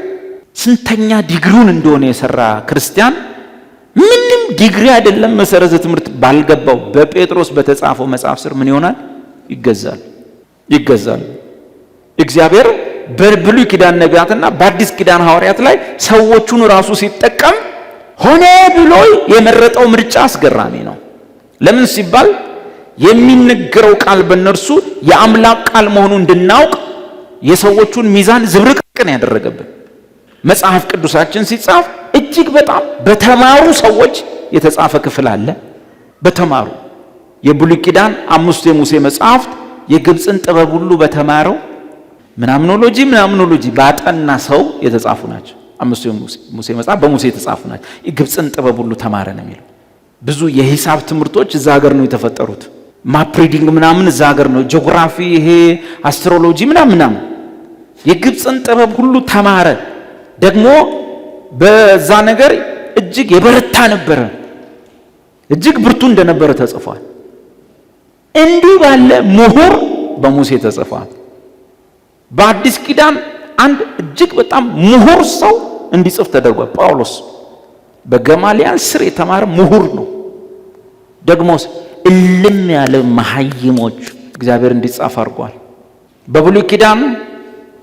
ስንተኛ ዲግሪውን እንደሆነ የሰራ ክርስቲያን ምንም ዲግሪ አይደለም መሰረተ ትምህርት ባልገባው በጴጥሮስ በተጻፈው መጽሐፍ ስር ምን ይሆናል? ይገዛል። እግዚአብሔር በብሉይ ኪዳን ነቢያትና በአዲስ ኪዳን ሐዋርያት ላይ ሰዎቹን ራሱ ሲጠቀም ሆነ ብሎ የመረጠው ምርጫ አስገራሚ ነው። ለምን ሲባል የሚነገረው ቃል በእነርሱ የአምላክ ቃል መሆኑን እንድናውቅ የሰዎቹን ሚዛን ዝብርቅርቅን ያደረገብን። መጽሐፍ ቅዱሳችን ሲጻፍ እጅግ በጣም በተማሩ ሰዎች የተጻፈ ክፍል አለ። በተማሩ የብሉይ ኪዳን 5 የሙሴ መጽሐፍት የግብፅን ጥበብ ሁሉ በተማረው ምናምኖሎጂ ባጠና ሰው የተጻፉ ናቸው። አምስቱ ሙሴ መጽሐፍ በሙሴ የተጻፉ ናቸው። የግብፅን ጥበብ ሁሉ ተማረ ነው የሚለው። ብዙ የሂሳብ ትምህርቶች እዛ ሀገር ነው የተፈጠሩት። ማፕ ሪዲንግ ምናምን እዛ ሀገር ነው። ጂኦግራፊ፣ ይሄ አስትሮሎጂ ምናምን የግብፅን ጥበብ ሁሉ ተማረ። ደግሞ በዛ ነገር እጅግ የበረታ ነበረ። እጅግ ብርቱ እንደነበረ ተጽፏል። እንዲህ ባለ ምሁር በሙሴ ተጽፏል። በአዲስ ኪዳን አንድ እጅግ በጣም ምሁር ሰው እንዲጽፍ ተደርጓል። ጳውሎስ በገማልያል ስር የተማረ ምሁር ነው። ደግሞስ እልም ያለ መሐይሞች እግዚአብሔር እንዲጻፍ አድርጓል። በብሉይ ኪዳን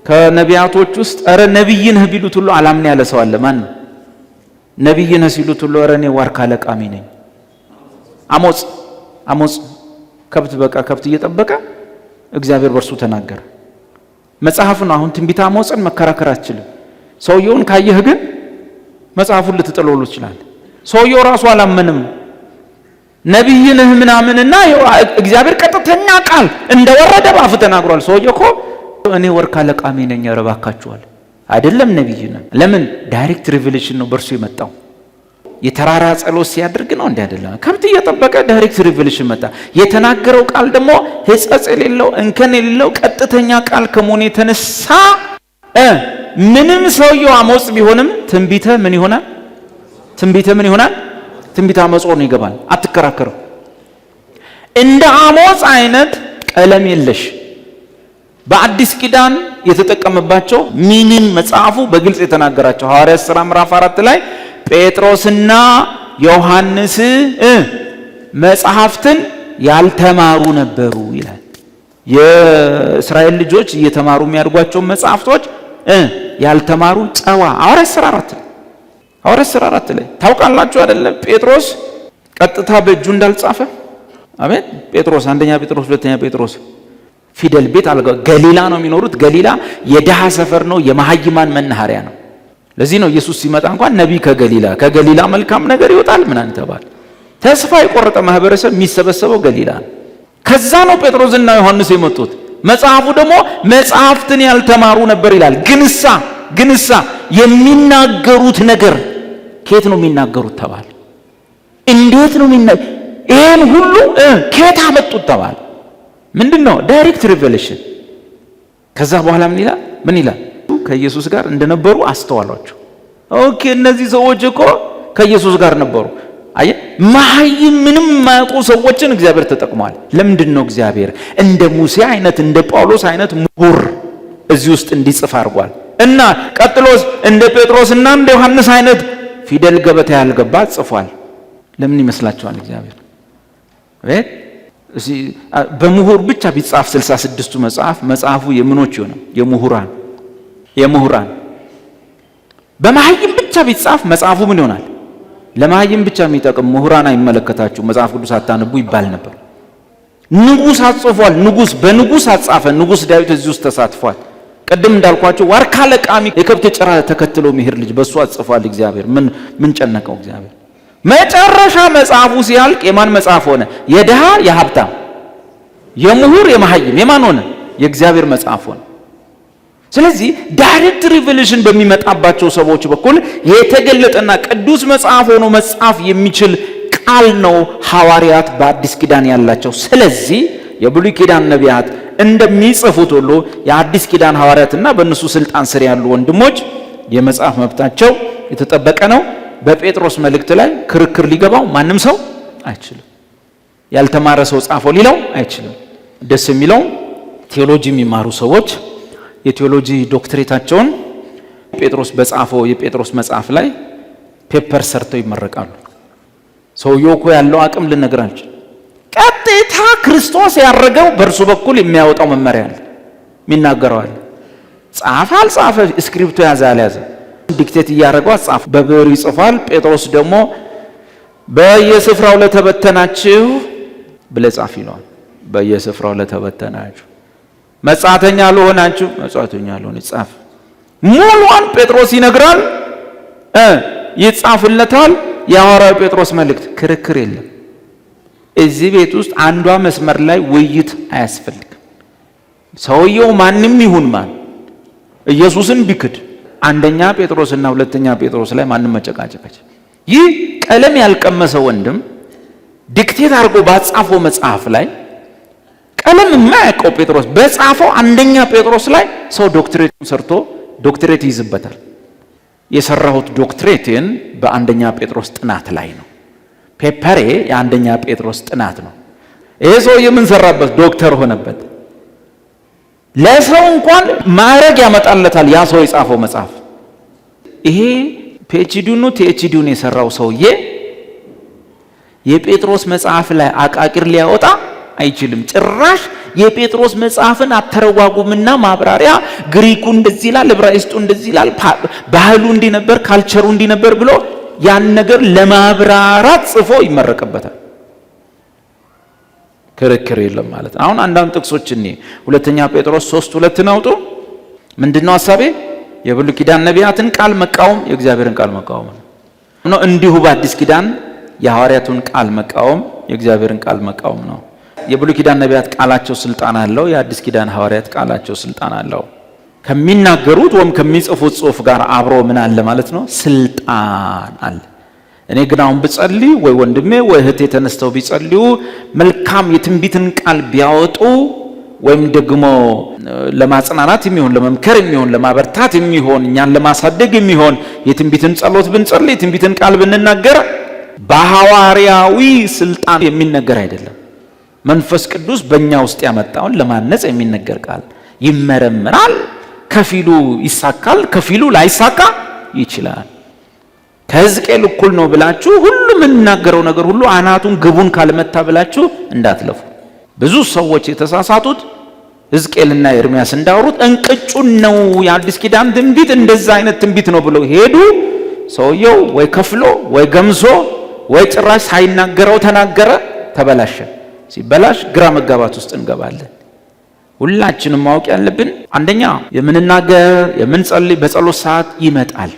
ከነቢያቶች ውስጥ ኧረ ነቢይ ነህ ቢሉት ሁሉ አላምን ያለ ሰው አለ። ማን ነው? ነቢይ ነህ ሲሉት ሁሉ ኧረ እኔ ዋርካ ለቃሚ ነኝ። አሞጽ ከብት እየጠበቀ እግዚአብሔር በእርሱ ተናገረ። መጽሐፍ ነው። አሁን ትንቢተ አሞጽን መከራከር አትችልም። ሰውየውን ካየህ ግን መጽሐፉን ልትጥለው ይችላል። ሰውየው ራሱ አላመንም። ነቢይ ነህ ምናምንና እግዚአብሔር ቀጥተኛ ቃል እንደወረደ ባፍ ተናግሯል። ሰውየው እኮ እኔ ወርካ ለቃሚ ነኝ ያረባካችኋል አይደለም ነቢይ ነህ። ለምን? ዳይሬክት ሪቪሌሽን ነው በእርሱ የመጣው። የተራራ ጸሎት ሲያደርግ ነው እንዴ? አይደለም። ከብት እየጠበቀ ዳይሬክት ሪቪሌሽን መጣ። የተናገረው ቃል ደግሞ ሕጸጽ የሌለው እንከን የሌለው ቀጥተኛ ቃል ከመሆኑ የተነሳ ምንም ሰውየው አሞጽ ቢሆንም ትንቢተ ምን ይሆናል? ትንቢተ አሞጽ ነው ይገባል። አትከራከረው። እንደ አሞጽ አይነት ቀለም የለሽ በአዲስ ኪዳን የተጠቀመባቸው ሚኒም መጽሐፉ በግልጽ የተናገራቸው ሐዋርያት ሥራ ምዕራፍ 4 ላይ ጴጥሮስና ዮሐንስ መጽሐፍትን ያልተማሩ ነበሩ ይላል። የእስራኤል ልጆች እየተማሩ የሚያድጓቸው መጽሐፍቶች ያልተማሩ ጨዋ ሐዋርያት ሥራ 4 ላይ ታውቃላችሁ አይደለም? ጴጥሮስ ቀጥታ በእጁ እንዳልጻፈ አሜን። ጴጥሮስ አንደኛ ጴጥሮስ ሁለተኛ ጴጥሮስ ፊደል ቤት ገሊላ ነው የሚኖሩት። ገሊላ የድሃ ሰፈር ነው፣ የመሐይማን መናኸሪያ ነው። ለዚህ ነው ኢየሱስ ሲመጣ እንኳን ነቢይ ከገሊላ መልካም ነገር ይወጣል ምናምን ተባለ። ተስፋ የቆረጠ ማህበረሰብ የሚሰበሰበው ገሊላ ነው። ከዛ ነው ጴጥሮስና ዮሐንስ የመጡት። መጽሐፉ ደግሞ መጽሐፍትን ያልተማሩ ነበር ይላል። ግንሳ የሚናገሩት ነገር ከየት ነው የሚናገሩት ተባለ። እንዴት ነው ይሄን ሁሉ ከየት አመጡት ተባለ። ምንድነው? ዳይሬክት ሪቨሌሽን። ከዛ በኋላ ምን ይላል? ከኢየሱስ ጋር እንደነበሩ አስተዋሏቸው። ኦኬ፣ እነዚህ ሰዎች እኮ ከኢየሱስ ጋር ነበሩ። አየህ፣ መሐይም ምንም የማያውቁ ሰዎችን እግዚአብሔር ተጠቅሟል። ለምንድን ነው እግዚአብሔር እንደ ሙሴ አይነት እንደ ጳውሎስ አይነት ምሁር እዚህ ውስጥ እንዲጽፍ አድርጓል? እና ቀጥሎስ እንደ ጴጥሮስና እንደ ዮሐንስ አይነት ፊደል ገበታ ያልገባ ጽፏል። ለምን ይመስላችኋል? እግዚአብሔር በምሁር ብቻ ቢጻፍ 66ቱ መጽሐፉ የምኖች ይሆናል? የምሁራን በመሐይም ብቻ ቢጻፍ መጽሐፉ ምን ይሆናል? ለመሐይም ብቻ የሚጠቅም ምሁራን አይመለከታችሁ መጽሐፍ ቅዱስ አታነቡ ይባል ነበር። ንጉሥ አጽፏል። በንጉሥ አጻፈ። ንጉሥ ዳዊት እዚህ ውስጥ ተሳትፏል። ቅድም እንዳልኳችሁ ዋርካ ለቃሚ የከብት ጭራ ተከትሎ የሚሄድ ልጅ በሱ አጽፏል። እግዚአብሔር ምን ጨነቀው? እግዚአብሔር መጨረሻ መጽሐፉ ሲያልቅ የማን መጽሐፍ ሆነ? የድሃ የሀብታም የምሁር የመሐይም የማን ሆነ? የእግዚአብሔር መጽሐፍ ሆነ። ስለዚህ ዳይሬክት ሪቨሌሽን በሚመጣባቸው ሰዎች በኩል የተገለጠና ቅዱስ መጽሐፍ ሆኖ መጽሐፍ የሚችል ቃል ነው ሐዋርያት በአዲስ ኪዳን ያላቸው። ስለዚህ የብሉይ ኪዳን ነቢያት እንደሚጽፉት ሁሉ የአዲስ ኪዳን ሐዋርያትና በእነሱ ስልጣን ስር ያሉ ወንድሞች የመጽሐፍ መብታቸው የተጠበቀ ነው። በጴጥሮስ መልእክት ላይ ክርክር ሊገባው ማንም ሰው አይችልም። ያልተማረ ሰው ጻፈው ሊለው አይችልም። ደስ የሚለው ቴዎሎጂ የሚማሩ ሰዎች የቴዎሎጂ ዶክትሬታቸውን ጴጥሮስ በጻፈው የጴጥሮስ መጽሐፍ ላይ ፔፐር ሰርተው ይመረቃሉ። ሰውየው እኮ ያለው አቅም ልነግራችሁ፣ ቀጥታ ክርስቶስ ያረገው በእርሱ በኩል የሚያወጣው መመሪያ አለ፣ የሚናገረው አለ። ጻፈ አልጻፈ፣ ስክሪፕቶ ያዘ አልያዘ፣ ዲክቴት እያደረገው አጻፈ፣ በብዕር ይጽፋል። ጴጥሮስ ደግሞ በየስፍራው ለተበተናችሁ ብለህ ጻፍ ይለዋል። በየስፍራው ለተበተናችሁ፣ መጻተኛ ለሆናችሁ መጻተኛ ለሆነ ጻፍ። ሙሉዋን ጴጥሮስ ይነግራል፣ ይጻፍለታል። የሐዋርያው ጴጥሮስ መልእክት ክርክር የለም። እዚህ ቤት ውስጥ አንዷ መስመር ላይ ውይይት አያስፈልግም። ሰውየው ማንም ይሁን ኢየሱስን ቢክድ አንደኛ ጴጥሮስና ሁለተኛ ጴጥሮስ ላይ ማንም መጨቃጨቀች። ይህ ቀለም ያልቀመሰ ወንድም ዲክቴት አድርጎ ባጻፈው መጽሐፍ ላይ ቀለም የማያውቀው ጴጥሮስ በጻፈው አንደኛ ጴጥሮስ ላይ ሰው ዶክትሬቱን ሰርቶ ዶክትሬት ይይዝበታል። የሰራሁት ዶክትሬትን በአንደኛ ጴጥሮስ ጥናት ላይ ነው። ፔፐሬ የአንደኛ ጴጥሮስ ጥናት ነው። ይሄ ሰው የምንሰራበት ዶክተር ሆነበት። ለሰው እንኳን ማዕረግ ያመጣለታል ያ ሰው የጻፈው መጽሐፍ። ይሄ ፒኤችዲውን የሰራው ሰውዬ የጴጥሮስ መጽሐፍ ላይ አቃቂር ሊያወጣ አይችልም። ጭራሽ የጴጥሮስ መጽሐፍን አተረጓጉምና ማብራሪያ ግሪኩ እንደዚህ ይላል፣ ዕብራይስጡ እንደዚህ ይላል፣ ባህሉ እንዲህ ነበር፣ ካልቸሩ እንዲህ ነበር ብሎ ያን ነገር ለማብራራት ጽፎ ይመረቅበታል። ክርክር የለም ማለት። አሁን አንዳንድ ጥቅሶች እኔ ሁለተኛ ጴጥሮስ 3:2 አውጡ። ምንድነው ሐሳቤ? የብሉይ ኪዳን ነቢያትን ቃል መቃወም የእግዚአብሔርን ቃል መቃወም ነው። እንዲሁ በአዲስ ኪዳን የሐዋርያቱን ቃል መቃወም የእግዚአብሔርን ቃል መቃወም ነው። የብሉይ ኪዳን ነቢያት ቃላቸው ስልጣን አለው፣ የአዲስ ኪዳን ሐዋርያት ቃላቸው ስልጣን አለው። ከሚናገሩት ወይም ከሚጽፉት ጽሑፍ ጋር አብሮ ምን አለ ማለት ነው? ስልጣን አለ። እኔ ግን አሁን ብጸልይ ወይ ወንድሜ ወይ እህቴ ተነስተው ቢጸልዩ መልካም የትንቢትን ቃል ቢያወጡ ወይም ደግሞ ለማጽናናት የሚሆን ለመምከር የሚሆን ለማበርታት የሚሆን እኛን ለማሳደግ የሚሆን የትንቢትን ጸሎት ብንጸልይ የትንቢትን ቃል ብንናገር በሐዋርያዊ ስልጣን የሚነገር አይደለም። መንፈስ ቅዱስ በእኛ ውስጥ ያመጣውን ለማነጽ የሚነገር ቃል ይመረምራል። ከፊሉ ይሳካል፣ ከፊሉ ላይሳካ ይችላል። ከሕዝቅኤል እኩል ነው ብላችሁ ሁሉ የምናገረው ነገር ሁሉ አናቱን ግቡን ካልመታ ብላችሁ እንዳትለፉ። ብዙ ሰዎች የተሳሳቱት ሕዝቅኤልና ኤርምያስ እንዳወሩት እንቅጩን ነው የአዲስ ኪዳን ትንቢት እንደዛ አይነት ትንቢት ነው ብለው ሄዱ። ሰውየው ወይ ከፍሎ ወይ ገምሶ ወይ ጭራሽ ሳይናገረው ተናገረ፣ ተበላሸ። ሲበላሽ ግራ መጋባት ውስጥ እንገባለን። ሁላችንም ማወቅ ያለብን አንደኛ የምንናገር የምንጸልይ በጸሎት ሰዓት ይመጣል፣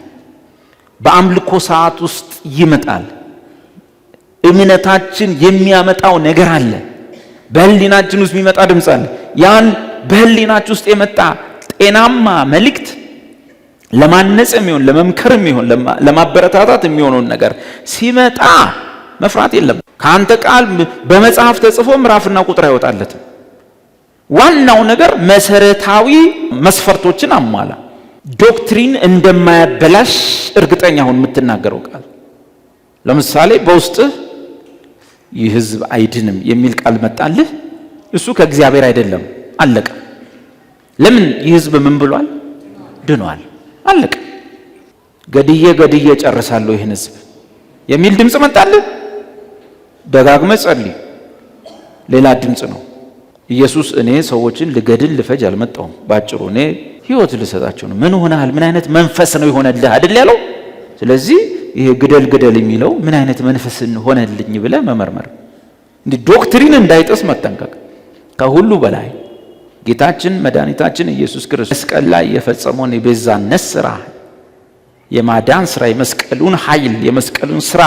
በአምልኮ ሰዓት ውስጥ ይመጣል። እምነታችን የሚያመጣው ነገር አለ። በህሊናችን ውስጥ የሚመጣ ድምፅ አለ። ያን በህሊናችን ውስጥ የመጣ ጤናማ መልእክት ለማነጽ የሚሆን ለመምከር የሚሆን ለማበረታታት የሚሆነውን ነገር ሲመጣ መፍራት የለም። ከአንተ ቃል በመጽሐፍ ተጽፎ ምዕራፍና ቁጥር አይወጣለትም። ዋናው ነገር መሰረታዊ መስፈርቶችን አሟላ። ዶክትሪን እንደማያበላሽ እርግጠኛ ሁን የምትናገረው ቃል። ለምሳሌ በውስጥህ ይህ ሕዝብ አይድንም የሚል ቃል መጣልህ፣ እሱ ከእግዚአብሔር አይደለም፣ አለቀ። ለምን? ይህ ሕዝብ ምን ብሏል? ድኗል፣ አለቀ። ገድዬ ጨርሳለሁ ይህን ሕዝብ የሚል ድምፅ መጣልህ፣ ደጋግመህ ጸልይ። ሌላ ድምፅ ነው። ኢየሱስ እኔ ሰዎችን ልገድል ልፈጅ አልመጣሁም፣ ባጭሩ እኔ ሕይወት ልሰጣቸው ነው። ምን ሆነሃል? ምን አይነት መንፈስ ነው የሆነልህ አይደል ያለው። ስለዚህ ይሄ ግደል የሚለው ምን አይነት መንፈስ ሆነልኝ ብለህ መመርመር፣ እንዲህ ዶክትሪን እንዳይጥስ መጠንቀቅ። ከሁሉ በላይ ጌታችን መድኃኒታችን ኢየሱስ ክርስቶስ መስቀል ላይ የፈጸመውን የቤዛነት ስራ፣ የማዳን ስራ፣ የመስቀሉን ኃይል፣ የመስቀሉን ስራ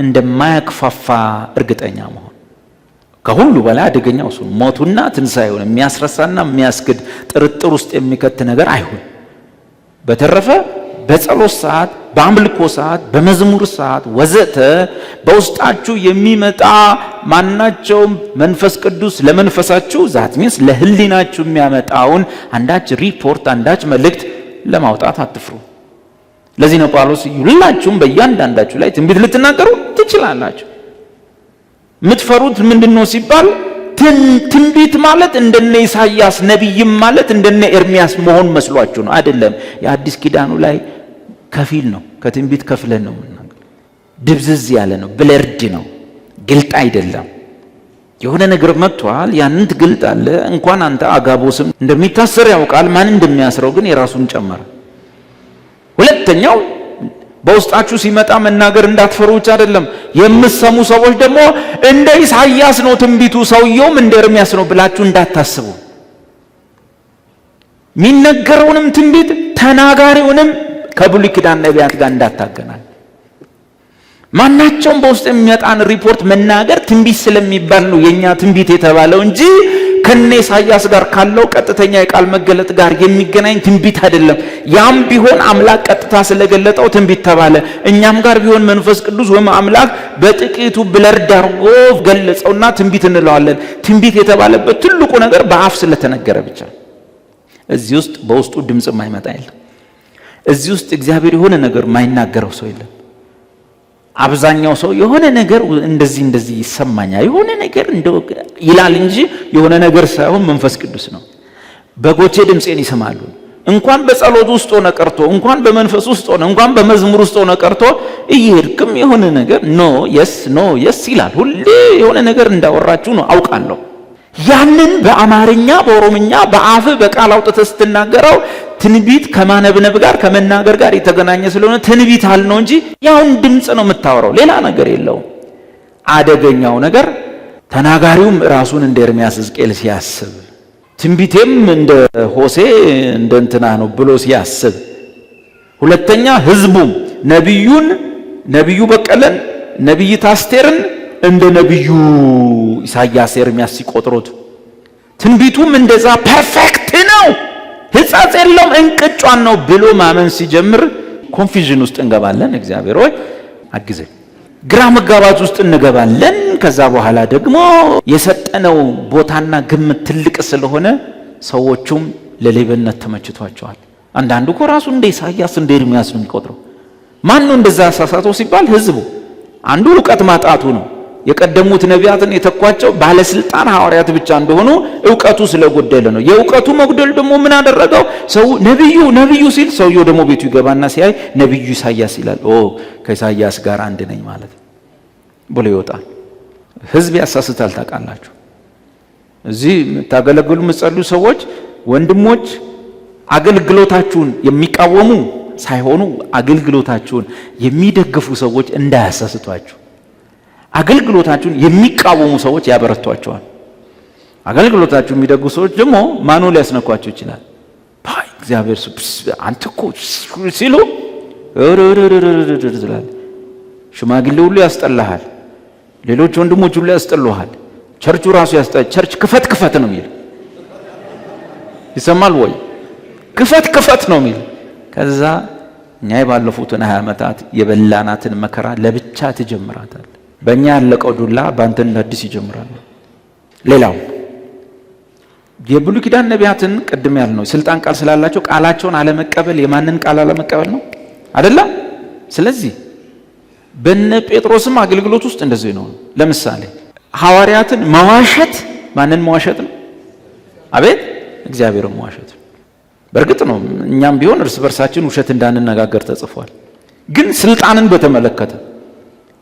እንደማያክፋፋ እርግጠኛ መሆን ከሁሉ በላይ አደገኛው እሱ ሞቱና ትንሣኤውን የሚያስረሳና የሚያስክድ ጥርጥር ውስጥ የሚከት ነገር አይሁን። በተረፈ በጸሎት ሰዓት፣ በአምልኮ ሰዓት፣ በመዝሙር ሰዓት ወዘተ በውስጣችሁ የሚመጣ ማናቸውም መንፈስ ቅዱስ ለመንፈሳችሁ ዛት ሚንስ ለህሊናችሁ የሚያመጣውን አንዳች ሪፖርት አንዳች መልእክት ለማውጣት አትፍሩ። ለዚህ ነው ጳውሎስ ሁላችሁም በእያንዳንዳችሁ ላይ ትንቢት ልትናገሩ ትችላላችሁ። የምትፈሩት ምንድነው ሲባል ትንቢት ማለት እንደነ ኢሳይያስ ነቢይም ማለት እንደነ ኤርሚያስ መሆን መስሏችሁ ነው። አይደለም። የአዲስ ኪዳኑ ላይ ከፊል ነው። ከትንቢት ከፍለን ነው የምናገር። ድብዝዝ ያለ ነው፣ ብለርድ ነው፣ ግልጥ አይደለም። የሆነ ነገር መጥቷል፣ ያንን ትግልጥ አለ። እንኳን አንተ አጋቦስም እንደሚታሰር ያውቃል፣ ማን እንደሚያስረው ግን የራሱን ጨመረ። ሁለተኛው በውስጣችሁ ሲመጣ መናገር እንዳትፈሩ ብቻ አይደለም፣ የምትሰሙ ሰዎች ደግሞ እንደ ኢሳይያስ ነው ትንቢቱ፣ ሰውየውም እንደ ኤርሚያስ ነው ብላችሁ እንዳታስቡ። የሚነገረውንም ትንቢት ተናጋሪውንም ከብሉይ ኪዳን ነቢያት ጋር እንዳታገናኝ። ማናቸውም በውስጥ የሚመጣን ሪፖርት መናገር ትንቢት ስለሚባል ነው የኛ ትንቢት የተባለው እንጂ ከነ ኢሳይያስ ጋር ካለው ቀጥተኛ የቃል መገለጥ ጋር የሚገናኝ ትንቢት አይደለም። ያም ቢሆን አምላክ ቀጥታ ስለገለጠው ትንቢት ተባለ። እኛም ጋር ቢሆን መንፈስ ቅዱስ ወይም አምላክ በጥቂቱ ብለር ዳርጎ ገለጸውና ትንቢት እንለዋለን። ትንቢት የተባለበት ትልቁ ነገር በአፍ ስለተነገረ ብቻ። እዚህ ውስጥ በውስጡ ድምጽ የማይመጣ የለም። እዚህ ውስጥ እግዚአብሔር የሆነ ነገር የማይናገረው ሰው የለም። አብዛኛው ሰው የሆነ ነገር እንደዚህ ይሰማኛል የሆነ ነገር እንደው ይላል እንጂ የሆነ ነገር ሳይሆን መንፈስ ቅዱስ ነው። በጎቼ ድምጼን ይሰማሉ። እንኳን በጸሎት ውስጥ ሆነ ቀርቶ እንኳን በመንፈስ ውስጥ ሆነ እንኳን በመዝሙር ውስጥ ሆነ ቀርቶ እየሄድክም የሆነ ነገር ኖ የስ ይላል። ሁሌ የሆነ ነገር እንዳወራችሁ ነው አውቃለሁ። ያንን በአማርኛ በኦሮምኛ በአፍ በቃል አውጥተህ ስትናገረው ትንቢት ከማነብነብ ጋር ከመናገር ጋር የተገናኘ ስለሆነ ትንቢት አልነው እንጂ ያውን ድምጽ ነው የምታወራው፣ ሌላ ነገር የለውም። አደገኛው ነገር ተናጋሪውም ራሱን እንደ ኤርምያስ ሕዝቅኤል ሲያስብ፣ ትንቢቴም እንደ ሆሴ እንደ እንትና ነው ብሎ ሲያስብ፣ ሁለተኛ ህዝቡም ነቢዩ በቀለን ነቢይት አስቴርን እንደ ነቢዩ ኢሳይያስ ኤርምያስ ሲቆጥሩት፣ ትንቢቱም እንደዛ ፐርፌክት ነው ሕጻጽ የለውም እንቅጯን ነው ብሎ ማመን ሲጀምር ኮንፊዥን ውስጥ እንገባለን። እግዚአብሔር ሆይ አግዘን። ግራ መጋባት ውስጥ እንገባለን። ከዛ በኋላ ደግሞ የሰጠነው ቦታና ግምት ትልቅ ስለሆነ ሰዎቹም ለሌብነት ተመችቷቸዋል። አንዳንዱ እኮ ራሱ እንደ ኢሳይያስ እንደ ኤርምያስ ነው የሚቆጥረው። ማን ነው እንደዛ አሳሳተው ሲባል ህዝቡ። አንዱ ዕውቀት ማጣቱ ነው። የቀደሙት ነቢያትን የተኳቸው ባለስልጣን ሐዋርያት ብቻ እንደሆኑ ዕውቀቱ ስለጎደለ ነው። የዕውቀቱ መጉደል ደግሞ ምን አደረገው? ሰው ነብዩ ሲል ሰውየው ደግሞ ቤቱ ይገባና ሲያይ ነብዩ ኢሳይያስ ይላል። ከኢሳይያስ ጋር አንድ ነኝ ማለት ብሎ ይወጣል። ህዝብ ያሳስታል። ታውቃላችሁ፣ እዚህ ታገለግሉ የምትጸልዩ ሰዎች ወንድሞች አገልግሎታችሁን የሚቃወሙ ሳይሆኑ አገልግሎታችሁን የሚደግፉ ሰዎች እንዳያሳስቷችሁ። አገልግሎታችሁን የሚቃወሙ ሰዎች ያበረቷቸዋል። አገልግሎታችሁን የሚደግፉ ሰዎች ደግሞ ማኑ ሊያስነኳቸው ይችላል። ባይ እግዚአብሔር አንተ እኮ ሲሉ ሽማግሌ ሁሉ ያስጠላሃል፣ ሌሎች ወንድሞች ሁሉ ያስጠሉሃል፣ ቸርቹ ራሱ ያስጠላል። ቸርች ክፈት ነው የሚል ይሰማል ወይ? ክፈት ነው የሚል። ከዛ እኛ የባለፉትን 20 ዓመታት የበላናትን መከራ ለብቻ ትጀምራታል። በእኛ ያለቀው ዱላ በአንተ እንደ አዲስ ይጀምራል። ሌላው የብሉይ ኪዳን ነቢያትን ቅድም ያልነው ስልጣን ቃል ስላላቸው ቃላቸውን አለመቀበል የማንን ቃል አለመቀበል ነው አይደለም? ስለዚህ በነ ጴጥሮስም አገልግሎት ውስጥ እንደዚህ ነው። ለምሳሌ ሐዋርያትን መዋሸት ማንን መዋሸት ነው? አቤት እግዚአብሔርን መዋሸት። በእርግጥ ነው እኛም ቢሆን እርስ በርሳችን ውሸት እንዳንነጋገር ተጽፏል። ግን ስልጣንን በተመለከተ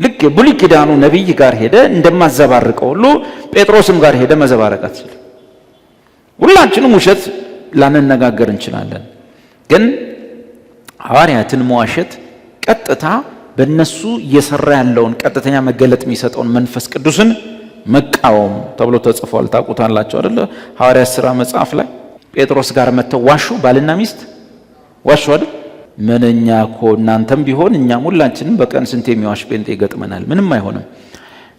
ልክ የብሉይ ኪዳኑ ነቢይ ጋር ሄደ እንደማዘባርቀው ሁሉ ጴጥሮስም ጋር ሄደ መዘባረቅ አትችልም። ሁላችንም ውሸት ላንነጋገር እንችላለን። ግን ሐዋርያትን መዋሸት ቀጥታ በእነሱ እየሰራ ያለውን ቀጥተኛ መገለጥ የሚሰጠውን መንፈስ ቅዱስን መቃወም ተብሎ ተጽፏል። ታውቁታላችሁ አይደለ? ሐዋርያት ሥራ መጽሐፍ ላይ ጴጥሮስ ጋር መተው ዋሹ፣ ባልና ሚስት ዋሹ አይደል? ምንኛ እኮ እናንተም ቢሆን እኛም ሁላችንም በቀን ስንት የሚዋሽ ጴንጤ ይገጥመናል፣ ምንም አይሆንም።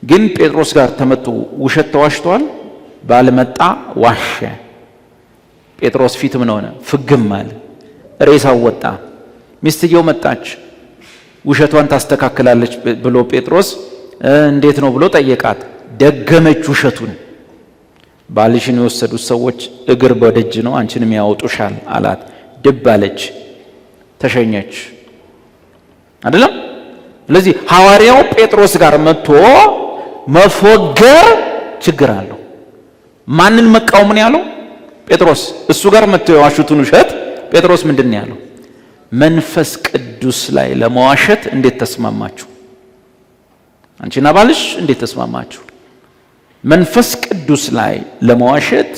ግን ጴጥሮስ ጋር ተመቶ ውሸት ተዋሽቷል። ባልመጣ ዋሸ። ጴጥሮስ ፊት ምን ሆነ? ፍግም አለ። ሬሳው ወጣ። ሚስትየው መጣች፣ ውሸቷን ታስተካክላለች ብሎ ጴጥሮስ እንዴት ነው ብሎ ጠየቃት። ደገመች ውሸቱን። ባልሽን የወሰዱት ሰዎች እግር በደጅ ነው፣ አንቺንም ያወጡሻል አላት። ድብ አለች፣ ተሸኘች። አይደለም? ስለዚህ ሐዋርያው ጴጥሮስ ጋር መጥቶ መፎገር ችግር አለው። ማንን መቃወም ነው ያለው? ጴጥሮስ። እሱ ጋር መጥቶ የዋሹትን ውሸት ጴጥሮስ ምንድን ነው ያለው? መንፈስ ቅዱስ ላይ ለመዋሸት እንዴት ተስማማችሁ? አንቺና ባልሽ እንዴት ተስማማችሁ? መንፈስ ቅዱስ ላይ ለመዋሸት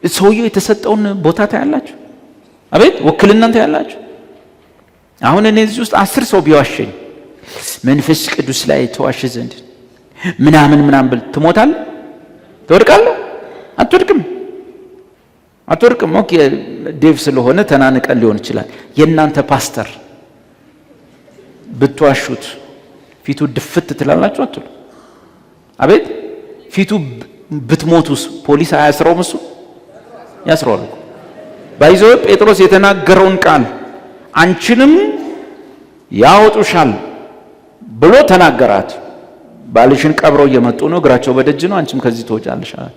ሰውየው የተሰጠውን ቦታ ታያላችሁ። አቤት ውክልና ታያላችሁ። አሁን እኔ እዚህ ውስጥ 10 ሰው ቢዋሸኝ መንፈስ ቅዱስ ላይ ተዋሽ ዘንድ ምናምን ብል ትሞታለህ? ትወድቃለህ? አትወድቅም። ኦኬ ዴቭ ስለሆነ ተናንቀን ሊሆን ይችላል። የእናንተ ፓስተር ብትዋሹት ፊቱ ድፍት ትላላችሁ አትሉ? አቤት ፊቱ ብትሞቱስ ፖሊስ አያስረውም? እሱ ያስረዋል። ባይዘው ጴጥሮስ የተናገረውን ቃል አንቺንም ያወጡሻል ብሎ ተናገራት። ባልሽን ቀብረው እየመጡ ነው፣ እግራቸው በደጅ ነው፣ አንቺም ከዚህ ትወጫለሽ አለ።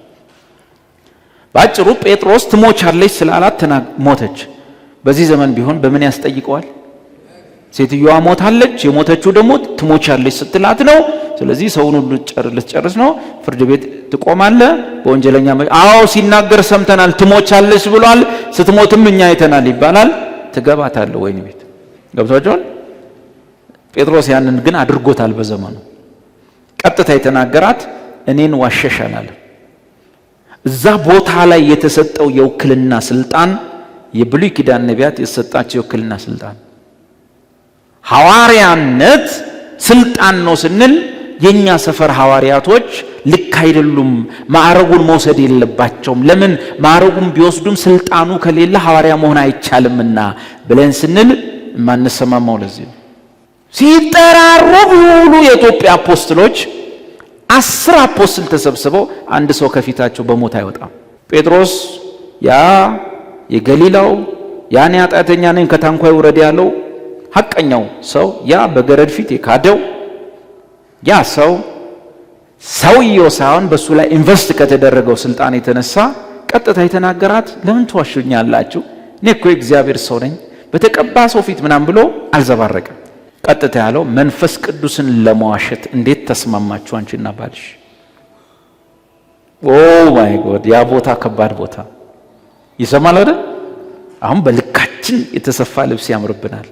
ባጭሩ ጴጥሮስ ትሞቻለሽ ስላላት ሞተች። በዚህ ዘመን ቢሆን በምን ያስጠይቀዋል? ሴትዮዋ ሞታለች፣ የሞተችው ደግሞ ትሞቻለች ስትላት ነው። ስለዚህ ሰውን ሁሉ ልትጨርስ ነው። ፍርድ ቤት ትቆማለ። በወንጀለኛ አዎ ሲናገር ሰምተናል፣ ትሞቻለች ብሏል፣ ስትሞትም እኛ አይተናል ይባላል። ትገባታለህ ወይን ቤት። ገብቷቸዋል። ጴጥሮስ ያንን ግን አድርጎታል። በዘመኑ ቀጥታ የተናገራት እኔን ዋሸሻል አለ። እዛ ቦታ ላይ የተሰጠው የውክልና ስልጣን የብሉይ ኪዳን ነቢያት የተሰጣቸው የውክልና ስልጣን ሐዋርያነት ስልጣን ነው ስንል የኛ ሰፈር ሐዋርያቶች ልክ አይደሉም፣ ማዕረጉን መውሰድ የለባቸውም። ለምን ማዕረጉን ቢወስዱም ስልጣኑ ከሌለ ሐዋርያ መሆን አይቻልምና ብለን ስንል ማንሰማማው ለዚህ ነው። ሲጠራሩ ሁሉ የኢትዮጵያ አፖስትሎች 10 አፖስትል ተሰብስበው አንድ ሰው ከፊታቸው በሞት አይወጣም። ጴጥሮስ ያ የገሊላው ያን ኃጢአተኛ ነኝ ከታንኳ ይውረድ ያለው ሐቀኛው ሰው ያ በገረድ ፊት የካደው ያ ሰውየው ሳይሆን በሱ ላይ ኢንቨስት ከተደረገው ስልጣን የተነሳ ቀጥታ የተናገራት ለምን ትዋሹኛላችሁ? እኔ እኮ የእግዚአብሔር ሰው ነኝ በተቀባ ሰው ፊት ምናምን ብሎ አልዘባረቀም። ቀጥታ ያለው መንፈስ ቅዱስን ለመዋሸት እንዴት ተስማማችሁ አንቺና ባልሽ? ኦ ማይ ጎድ! ያ ቦታ ከባድ ቦታ ይሰማል አይደል? አሁን በልካችን የተሰፋ ልብስ ያምርብናል።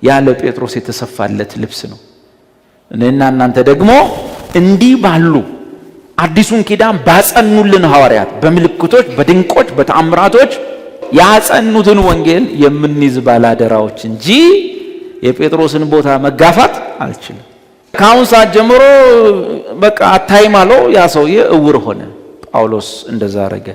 ያ ለጴጥሮስ የተሰፋለት ልብስ ነው። እኔና እናንተ ደግሞ እንዲህ ባሉ አዲሱን ኪዳን ባጸኑልን ሐዋርያት በምልክቶች በድንቆች በተአምራቶች ያጸኑትን ወንጌል የምንይዝ ባላደራዎች እንጂ የጴጥሮስን ቦታ መጋፋት አልችልም። ከአሁን ሰዓት ጀምሮ በቃ አታይም አለው። ያ ሰውዬ እውር ሆነ። ጳውሎስ እንደዛ አረገ።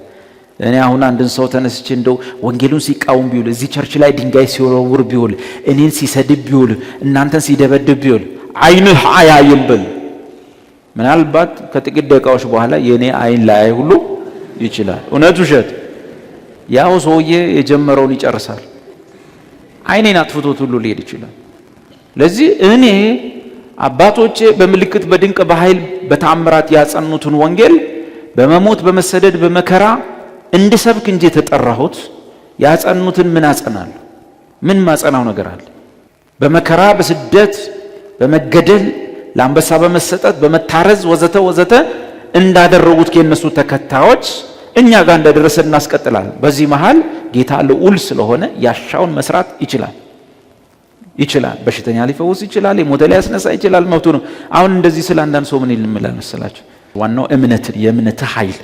እኔ አሁን አንድን ሰው ተነስቼ እንደው ወንጌሉን ሲቃወም ቢውል፣ እዚህ ቸርች ላይ ድንጋይ ሲወረውር ቢውል፣ እኔን ሲሰድብ ቢውል፣ እናንተን ሲደበድብ ቢውል አይንህ አያይም ብል ምናልባት ከጥቂት ደቂቃዎች በኋላ የኔ አይን ላይ ሁሉ ይችላል። እውነት ውሸት? ያው ሰውዬ የጀመረውን ይጨርሳል። አይኔን አጥፍቶት ሁሉ ሊሄድ ይችላል። ለዚህ እኔ አባቶቼ በምልክት በድንቅ በኃይል በተአምራት ያጸኑትን ወንጌል በመሞት በመሰደድ በመከራ እንድሰብክ እንጂ የተጠራሁት ያጸኑትን ምን አጸናለሁ? ምን ማጸናው ነገር አለ? በመከራ በስደት በመገደል ለአንበሳ በመሰጠት በመታረዝ ወዘተ ወዘተ እንዳደረጉት የነሱ ተከታዮች እኛ ጋር እንደደረሰ እናስቀጥላለን። በዚህ መሃል ጌታ ልዑል ስለሆነ ያሻውን መስራት ይችላል። በሽተኛ ሊፈውስ ይችላል። የሞተ ሊያስነሳ ይችላል። መብቱ ነው። አሁን እንደዚህ ስለ አንዳንድ ሰው ምን ይልምላል መሰላችሁ? ዋናው የእምነት ኃይል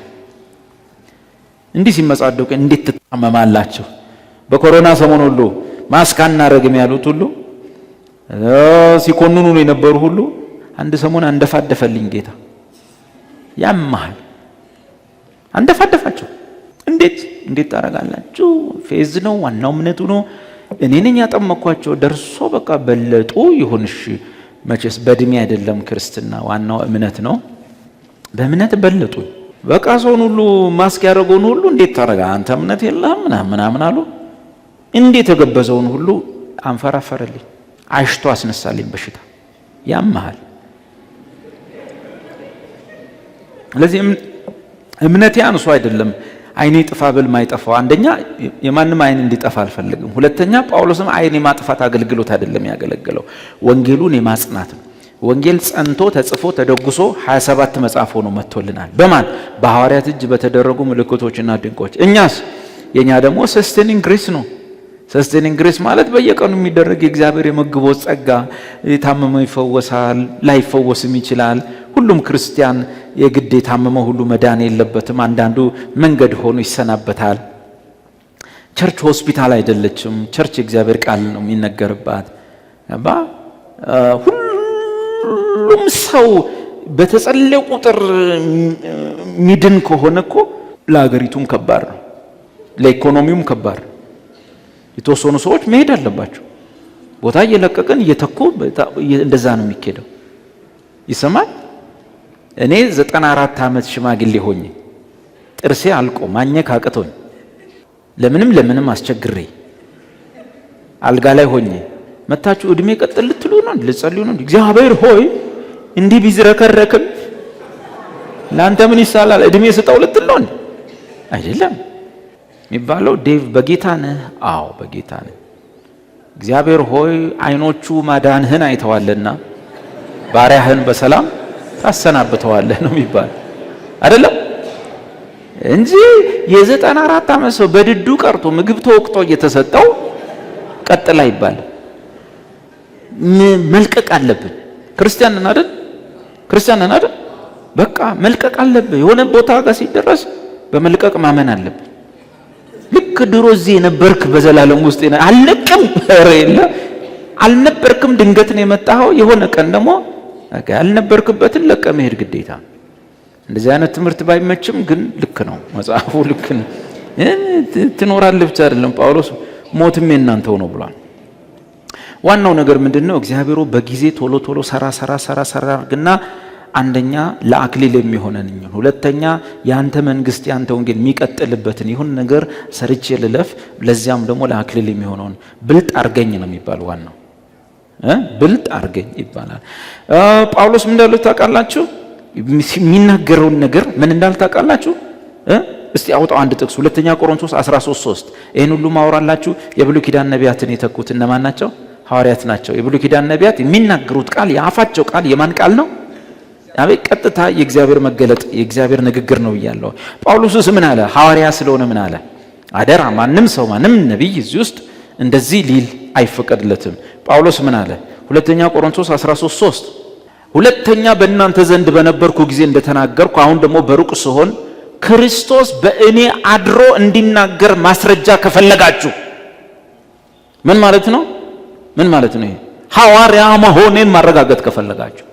እንዲህ ሲመጻደቁ እንዴት ትታመማላችሁ? በኮሮና ሰሞን ሁሉ ማስክ አናረግም ያሉት ሁሉ ሲኮንኑ ነው የነበሩ ሁሉ አንድ ሰሞን አንደፋደፈልኝ ጌታ። ያማል አንደፋደፋቸው። እንዴት ታረጋላችሁ? ፌዝ ነው፣ ዋናው እምነቱ ነው። እኔ ነኝ ያጠመኳቸው። ደርሶ በቃ በለጡ። ይሁንሽ መቼስ በእድሜ አይደለም ክርስትና፣ ዋናው እምነት ነው። በእምነት በለጡ። በቃ ሰውን ሁሉ ማስክ ያደረገውን ሁሉ እንዴት ታረጋ አንተ እምነት የለህም ምናምን አሉ። እንዴት የገበዘውን ሁሉ አንፈራፈረልኝ፣ አሽቶ አስነሳልኝ በሽታ። ያማል። ስለዚህ እምነቴ አንሱ አይደለም አይኔ ጥፋ ብል ማይጠፋው። አንደኛ የማንም አይን እንዲጠፋ አልፈልግም። ሁለተኛ ጳውሎስም አይን የማጥፋት አገልግሎት አይደለም ያገለገለው፣ ወንጌሉን የማጽናት ነው። ወንጌል ጸንቶ ተጽፎ ተደጉሶ 27 መጽሐፍ ሆኖ መጥቶልናል። በማን? በሐዋርያት እጅ በተደረጉ ምልክቶችና ድንቆች። እኛስ የኛ ደግሞ ሰስቴኒንግ ግሬስ ነው። ሰስቴኒንግ ግሬስ ማለት በየቀኑ የሚደረግ የእግዚአብሔር የመግቦት ጸጋ። የታመመው ይፈወሳል፣ ላይፈወስም ይችላል። ሁሉም ክርስቲያን የግድ የታመመው ሁሉ መዳን የለበትም። አንዳንዱ መንገድ ሆኖ ይሰናበታል። ቸርች ሆስፒታል አይደለችም። ቸርች የእግዚአብሔር ቃል ነው የሚነገርባት። ሁሉም ሰው በተጸለየ ቁጥር ሚድን ከሆነ እኮ ለሀገሪቱም ከባድ ነው፣ ለኢኮኖሚውም ከባድ ነው። የተወሰኑ ሰዎች መሄድ አለባቸው። ቦታ እየለቀቀን እየተኩ እንደዛ ነው የሚኬደው። ይሰማል። እኔ 94 ዓመት ሽማግሌ ሆኜ ጥርሴ አልቆ ማኘክ አቅቶኝ ለምንም አስቸግሬ አልጋ ላይ ሆኜ መታችሁ እድሜ ቀጥል ልትሉ ነው ልጸልዩ ነው? እግዚአብሔር ሆይ እንዲህ ቢዝረከረክም ላንተ ምን ይሳላል እድሜ ስጠው ልትል ነው አይደለም የሚባለው። ዴቭ በጌታ ነህ? አዎ በጌታ ነህ። እግዚአብሔር ሆይ አይኖቹ ማዳንህን አይተዋልና ባሪያህን በሰላም ታሰናብተዋለህ ነው የሚባል አይደለም እንጂ የ94 ዓመት ሰው በድዱ ቀርቶ ምግብ ተወቅጦ እየተሰጠው ቀጥላ ይባል። መልቀቅ አለብን። ክርስቲያን ነን አይደል? በቃ መልቀቅ አለብን። የሆነ ቦታ ጋር ሲደረስ በመልቀቅ ማመን አለብን። ልክ ድሮ እዚህ የነበርክ በዘላለም ውስጥ አልለቅም ረይላ አልነበርክም፣ ድንገት ነው የመጣኸው። የሆነ ቀን ደግሞ ያልነበርክበትን ለቀ መሄድ ግዴታ። እንደዚህ አይነት ትምህርት ባይመችም ግን ልክ ነው መጽሐፉ፣ ልክ ነው። ትኖራለህ ብቻ አይደለም ጳውሎስ ሞትም የናንተው ነው ብሏል። ዋናው ነገር ምንድነው? እግዚአብሔር በጊዜ ቶሎ ሰራ አርግና አንደኛ ለአክሊል የሚሆነን ነው፣ ሁለተኛ ያንተ መንግስት ያንተ ወንጌል የሚቀጥልበትን ይሁን ነገር ሰርቼ ልለፍ፣ ለዚያም ደግሞ ለአክሊል የሚሆነውን ብልጥ አርገኝ ነው የሚባል። ዋናው ብልጥ አርገኝ ይባላል። ጳውሎስ ምን እንዳለው ታውቃላችሁ? የሚናገረውን ነገር ምን እንዳል ታውቃላችሁ? እስቲ አውጣው አንድ ጥቅስ፣ ሁለተኛ ቆሮንቶስ 13:3 ይሄን ሁሉ ማወራላችሁ። የብሉይ ኪዳን ነቢያትን የተኩት እነማን ናቸው? ሐዋርያት ናቸው። የብሉይ ኪዳን ነቢያት የሚናገሩት ቃል የአፋቸው ቃል የማን ቃል ነው? አቤት ቀጥታ የእግዚአብሔር መገለጥ የእግዚአብሔር ንግግር ነው ይያለው። ጳውሎስስ ምን አለ? ሐዋርያ ስለሆነ ምን አለ? አደራ ማንም ነብይ እዚህ ውስጥ እንደዚህ ሊል አይፈቀድለትም። ጳውሎስ ምን አለ? ሁለተኛ ቆሮንቶስ 13:3 ሁለተኛ በእናንተ ዘንድ በነበርኩ ጊዜ እንደተናገርኩ አሁን ደግሞ በሩቅ ስሆን ክርስቶስ በእኔ አድሮ እንዲናገር ማስረጃ ከፈለጋችሁ። ምን ማለት ነው? ይሄ ሐዋርያ መሆኔን ማረጋገጥ ከፈለጋችሁ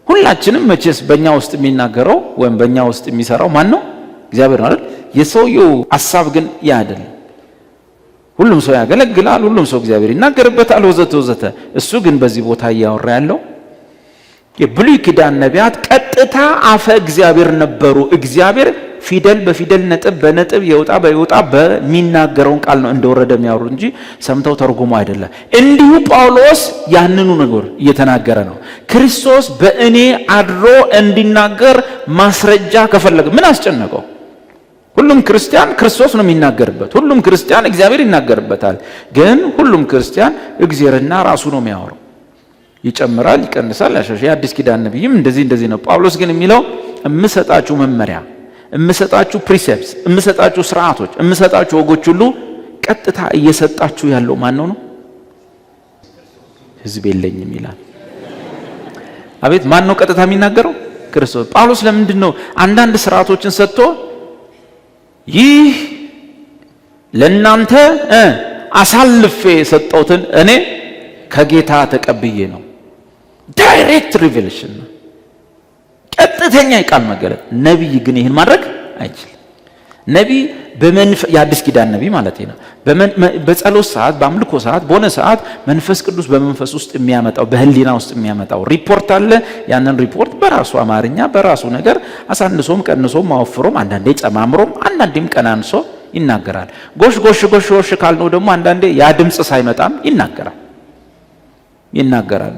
ሁላችንም መቼስ በእኛ ውስጥ የሚናገረው ወይም በእኛ ውስጥ የሚሰራው ማን ነው? እግዚአብሔር አይደል? የሰውየው ሐሳብ ግን ያ አይደለም። ሁሉም ሰው ያገለግላል፣ ሁሉም ሰው እግዚአብሔር ይናገርበታል ወዘተ። እሱ ግን በዚህ ቦታ እያወራ ያለው የብሉይ ኪዳን ነቢያት ቀጥታ አፈ እግዚአብሔር ነበሩ። እግዚአብሔር ፊደል በፊደል ነጥብ በነጥብ የውጣ በሚናገረውን ቃል ነው እንደወረደ የሚያወሩ እንጂ ሰምተው ተርጉሞ አይደለም። እንዲሁ ጳውሎስ ያንኑ ነገር እየተናገረ ነው። ክርስቶስ በእኔ አድሮ እንዲናገር ማስረጃ ከፈለገ ምን አስጨነቀው? ሁሉም ክርስቲያን ክርስቶስ ነው የሚናገርበት። ሁሉም ክርስቲያን እግዚአብሔር ይናገርበታል። ግን ሁሉም ክርስቲያን እግዚአብሔርና ራሱ ነው የሚያወራው። ይጨምራል፣ ይቀንሳል፣ ያሻሻል። የአዲስ ኪዳን ነብይም እንደዚህ ነው። ጳውሎስ ግን የሚለው እምሰጣችሁ መመሪያ፣ እምሰጣችሁ ፕሪሴፕትስ፣ እምሰጣችሁ ስርዓቶች፣ እምሰጣችሁ ወጎች ሁሉ ቀጥታ እየሰጣችሁ ያለው ማን ነው? ሕዝብ የለኝም ይላል። አቤት ማን ነው ቀጥታ የሚናገረው? ክርስቶስ። ጳውሎስ ለምንድን ነው አንዳንድ ስርዓቶችን ሰጥቶ ይህ ለእናንተ አሳልፌ የሰጠሁትን እኔ ከጌታ ተቀብዬ ነው? ዳይሬክት ሪቨሌሽን ነው፣ ቀጥተኛ የቃል መገለጥ። ነቢይ ግን ይህን ማድረግ አይችልም። ነቢይ የአዲስ ኪዳን ነቢይ ማለት ነው። በጸሎት ሰዓት፣ በአምልኮ ሰዓት፣ በሆነ ሰዓት መንፈስ ቅዱስ በመንፈስ ውስጥ የሚያመጣው በህሊና ውስጥ የሚያመጣው ሪፖርት አለ። ያንን ሪፖርት በራሱ አማርኛ በራሱ ነገር አሳንሶም ቀንሶም ማወፍሮም አንዳንዴ ጨማምሮም አንዳንዴም ቀናንሶ ይናገራል። ጎሽ ካልነው ደግሞ አንዳንዴ ያ ድምፅ ሳይመጣም ይናገራል።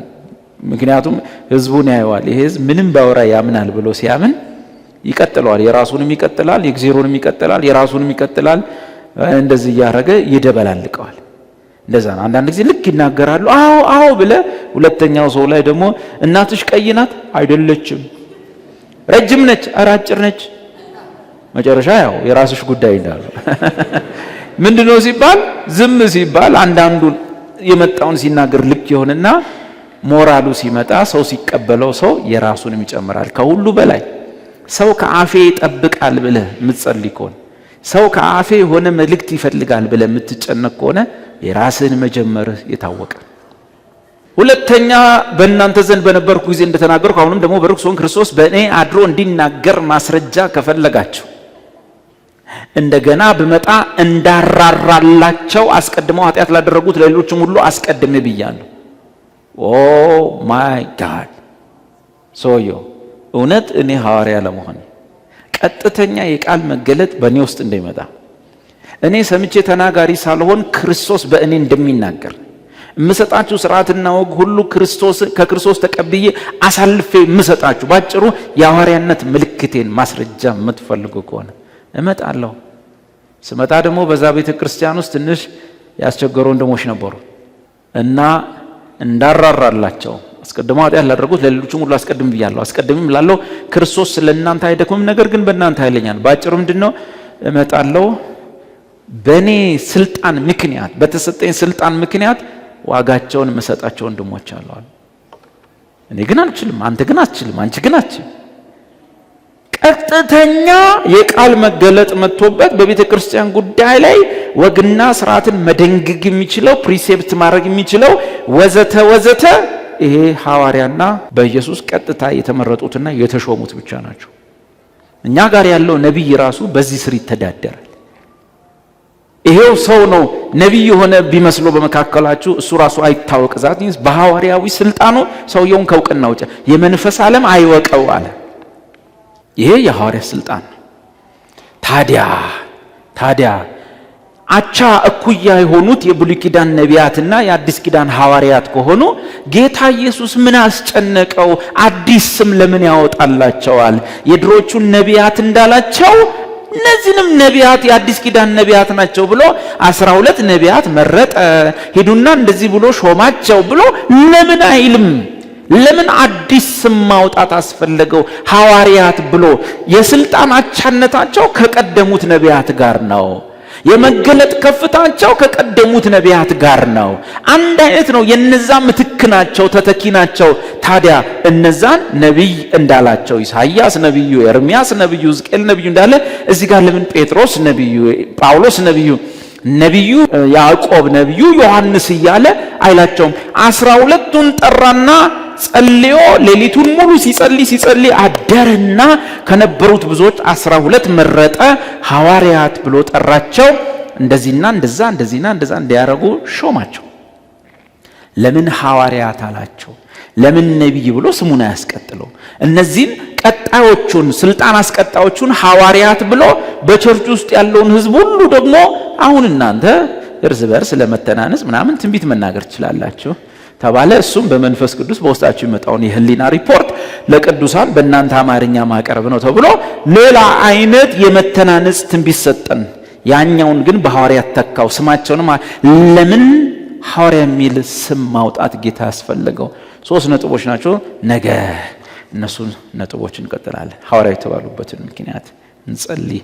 ምክንያቱም ህዝቡን ያየዋል። ይሄ ህዝብ ምንም ባወራ ያምናል ብሎ ሲያምን ይቀጥለዋል። የራሱንም ይቀጥላል፣ የእግዚአብሔርንም ይቀጥላል፣ የራሱንም ይቀጥላል። እንደዚህ እያደረገ ይደበላልቀዋል። እንደዛ ነው። አንዳንድ ጊዜ ልክ ይናገራሉ፣ አዎ ብለ ሁለተኛው ሰው ላይ ደግሞ እናትሽ ቀይ ናት አይደለችም፣ ረጅም ነች ኧረ አጭር ነች፣ መጨረሻ ያው የራስሽ ጉዳይ እንዳለ ምንድነው ሲባል ዝም ሲባል አንዳንዱ የመጣውን ሲናገር ልክ ይሆንና ሞራሉ ሲመጣ ሰው ሲቀበለው ሰው የራሱንም ይጨምራል። ከሁሉ በላይ ሰው ከአፌ ይጠብቃል ብለህ የምትጸልይ ከሆነ ሰው ከአፌ የሆነ መልእክት ይፈልጋል ብለህ የምትጨነቅ ከሆነ የራስህን መጀመርህ የታወቀ። ሁለተኛ በእናንተ ዘንድ በነበርኩ ጊዜ እንደተናገርኩ አሁንም ደግሞ በሩቅ ስሆን ክርስቶስ በእኔ አድሮ እንዲናገር ማስረጃ ከፈለጋችሁ እንደገና ብመጣ እንዳራራላቸው አስቀድመው ኃጢአት ላደረጉት ለሌሎችም ሁሉ አስቀድሜ ብያለሁ። ኦ ማይ ጋድ ሶዮ እውነት እኔ ሐዋርያ ለመሆን ቀጥተኛ የቃል መገለጥ በእኔ ውስጥ እንደሚመጣ እኔ ሰምቼ ተናጋሪ ሳልሆን ክርስቶስ በእኔ እንደሚናገር የምሰጣችሁ ሥርዓትና ወግ ሁሉ ከክርስቶስ ተቀብዬ አሳልፌ የምሰጣችሁ ባጭሩ የሐዋርያነት ምልክቴን ማስረጃ የምትፈልጉ ከሆነ እመጣለሁ። ስመጣ ደግሞ በዛ ቤተ ክርስቲያን ውስጥ ትንሽ ያስቸገሩ ወንድሞች ነበሩ እና እንዳራራላቸው አስቀድመው ኃጢአት ላደረጉት ለሌሎችም ሁሉ አስቀድም ብያለሁ። አስቀድምም ላለው ክርስቶስ ስለእናንተ አይደክምም፣ ነገር ግን በእናንተ ኃይለኛ ነው። ባጭሩ ምንድነው? እመጣለሁ በእኔ ስልጣን ምክንያት በተሰጠኝ ስልጣን ምክንያት ዋጋቸውን መሰጣቸው ወንድሞች አለዋል። እኔ ግን አልችልም፣ አንተ ግን አትችልም፣ አንቺ ግን አትችልም። ቀጥተኛ የቃል መገለጥ መጥቶበት በቤተ ክርስቲያን ጉዳይ ላይ ወግና ስርዓትን መደንግግ የሚችለው ፕሪሴፕት ማድረግ የሚችለው ወዘተ ወዘተ ይሄ ሐዋርያና በኢየሱስ ቀጥታ የተመረጡትና የተሾሙት ብቻ ናቸው። እኛ ጋር ያለው ነብይ ራሱ በዚህ ስር ይተዳደራል። ይሄው ሰው ነው ነብይ የሆነ ቢመስሎ በመካከላችሁ እሱ ራሱ አይታወቅ ዛት በሐዋርያዊ ስልጣኑ ሰውየውን ከውቅና ውጭ የመንፈስ ዓለም አይወቀው አለ። ይሄ የሐዋርያ ስልጣን ነው። ታዲያ አቻ እኩያ የሆኑት የብሉይ ኪዳን ነቢያትና የአዲስ ኪዳን ሐዋርያት ከሆኑ ጌታ ኢየሱስ ምን አስጨነቀው? አዲስ ስም ለምን ያወጣላቸዋል? የድሮቹን ነቢያት እንዳላቸው እነዚህንም ነቢያት የአዲስ ኪዳን ነቢያት ናቸው ብሎ 12 ነቢያት መረጠ። ሄዱና እንደዚህ ብሎ ሾማቸው ብሎ ለምን አይልም? ለምን አዲስ ስም ማውጣት አስፈለገው? ሐዋርያት ብሎ የስልጣን አቻነታቸው ከቀደሙት ነቢያት ጋር ነው። የመገለጥ ከፍታቸው ከቀደሙት ነቢያት ጋር ነው። አንድ አይነት ነው። የነዛ ምትክ ናቸው፣ ተተኪ ናቸው። ታዲያ እነዛን ነቢይ እንዳላቸው ኢሳይያስ ነቢዩ፣ ኤርምያስ ነቢዩ፣ ሕዝቅኤል ነቢዩ እንዳለ እዚህ ጋር ለምን ጴጥሮስ ነቢዩ፣ ጳውሎስ ነቢዩ ያዕቆብ ነቢዩ፣ ዮሐንስ እያለ አይላቸውም? 12ቱን ጠራና ጸልዮ ሌሊቱን ሙሉ ሲጸልይ አደረና ከነበሩት ብዙዎች 12 መረጠ፣ ሐዋርያት ብሎ ጠራቸው። እንደዚህና እንደዛ እንዲያረጉ ሾማቸው። ለምን ሐዋርያት አላቸው? ለምን ነቢይ ብሎ ስሙን አያስቀጥለው? እነዚህን ቀጣዮቹን ስልጣን አስቀጣዮቹን ሐዋርያት ብሎ በቸርች ውስጥ ያለውን ሕዝብ ሁሉ ደግሞ አሁን እናንተ እርስ በርስ ለመተናነጽ ምናምን ትንቢት መናገር ትችላላችሁ ተባለ። እሱም በመንፈስ ቅዱስ በውስጣችሁ የመጣውን የህሊና ሪፖርት ለቅዱሳን በእናንተ አማርኛ ማቀረብ ነው ተብሎ ሌላ አይነት የመተናነጽ ትንቢት ሰጠን። ያኛውን ግን በሐዋርያት ተካው። ስማቸውንም ለምን ሐዋርያ የሚል ስም ማውጣት ጌታ ያስፈለገው? 3 ነጥቦች ናቸው። ነገ እነሱን ነጥቦች እንቀጥላለን። ሐዋርያ የተባሉበትን ምክንያት እንጸልይ።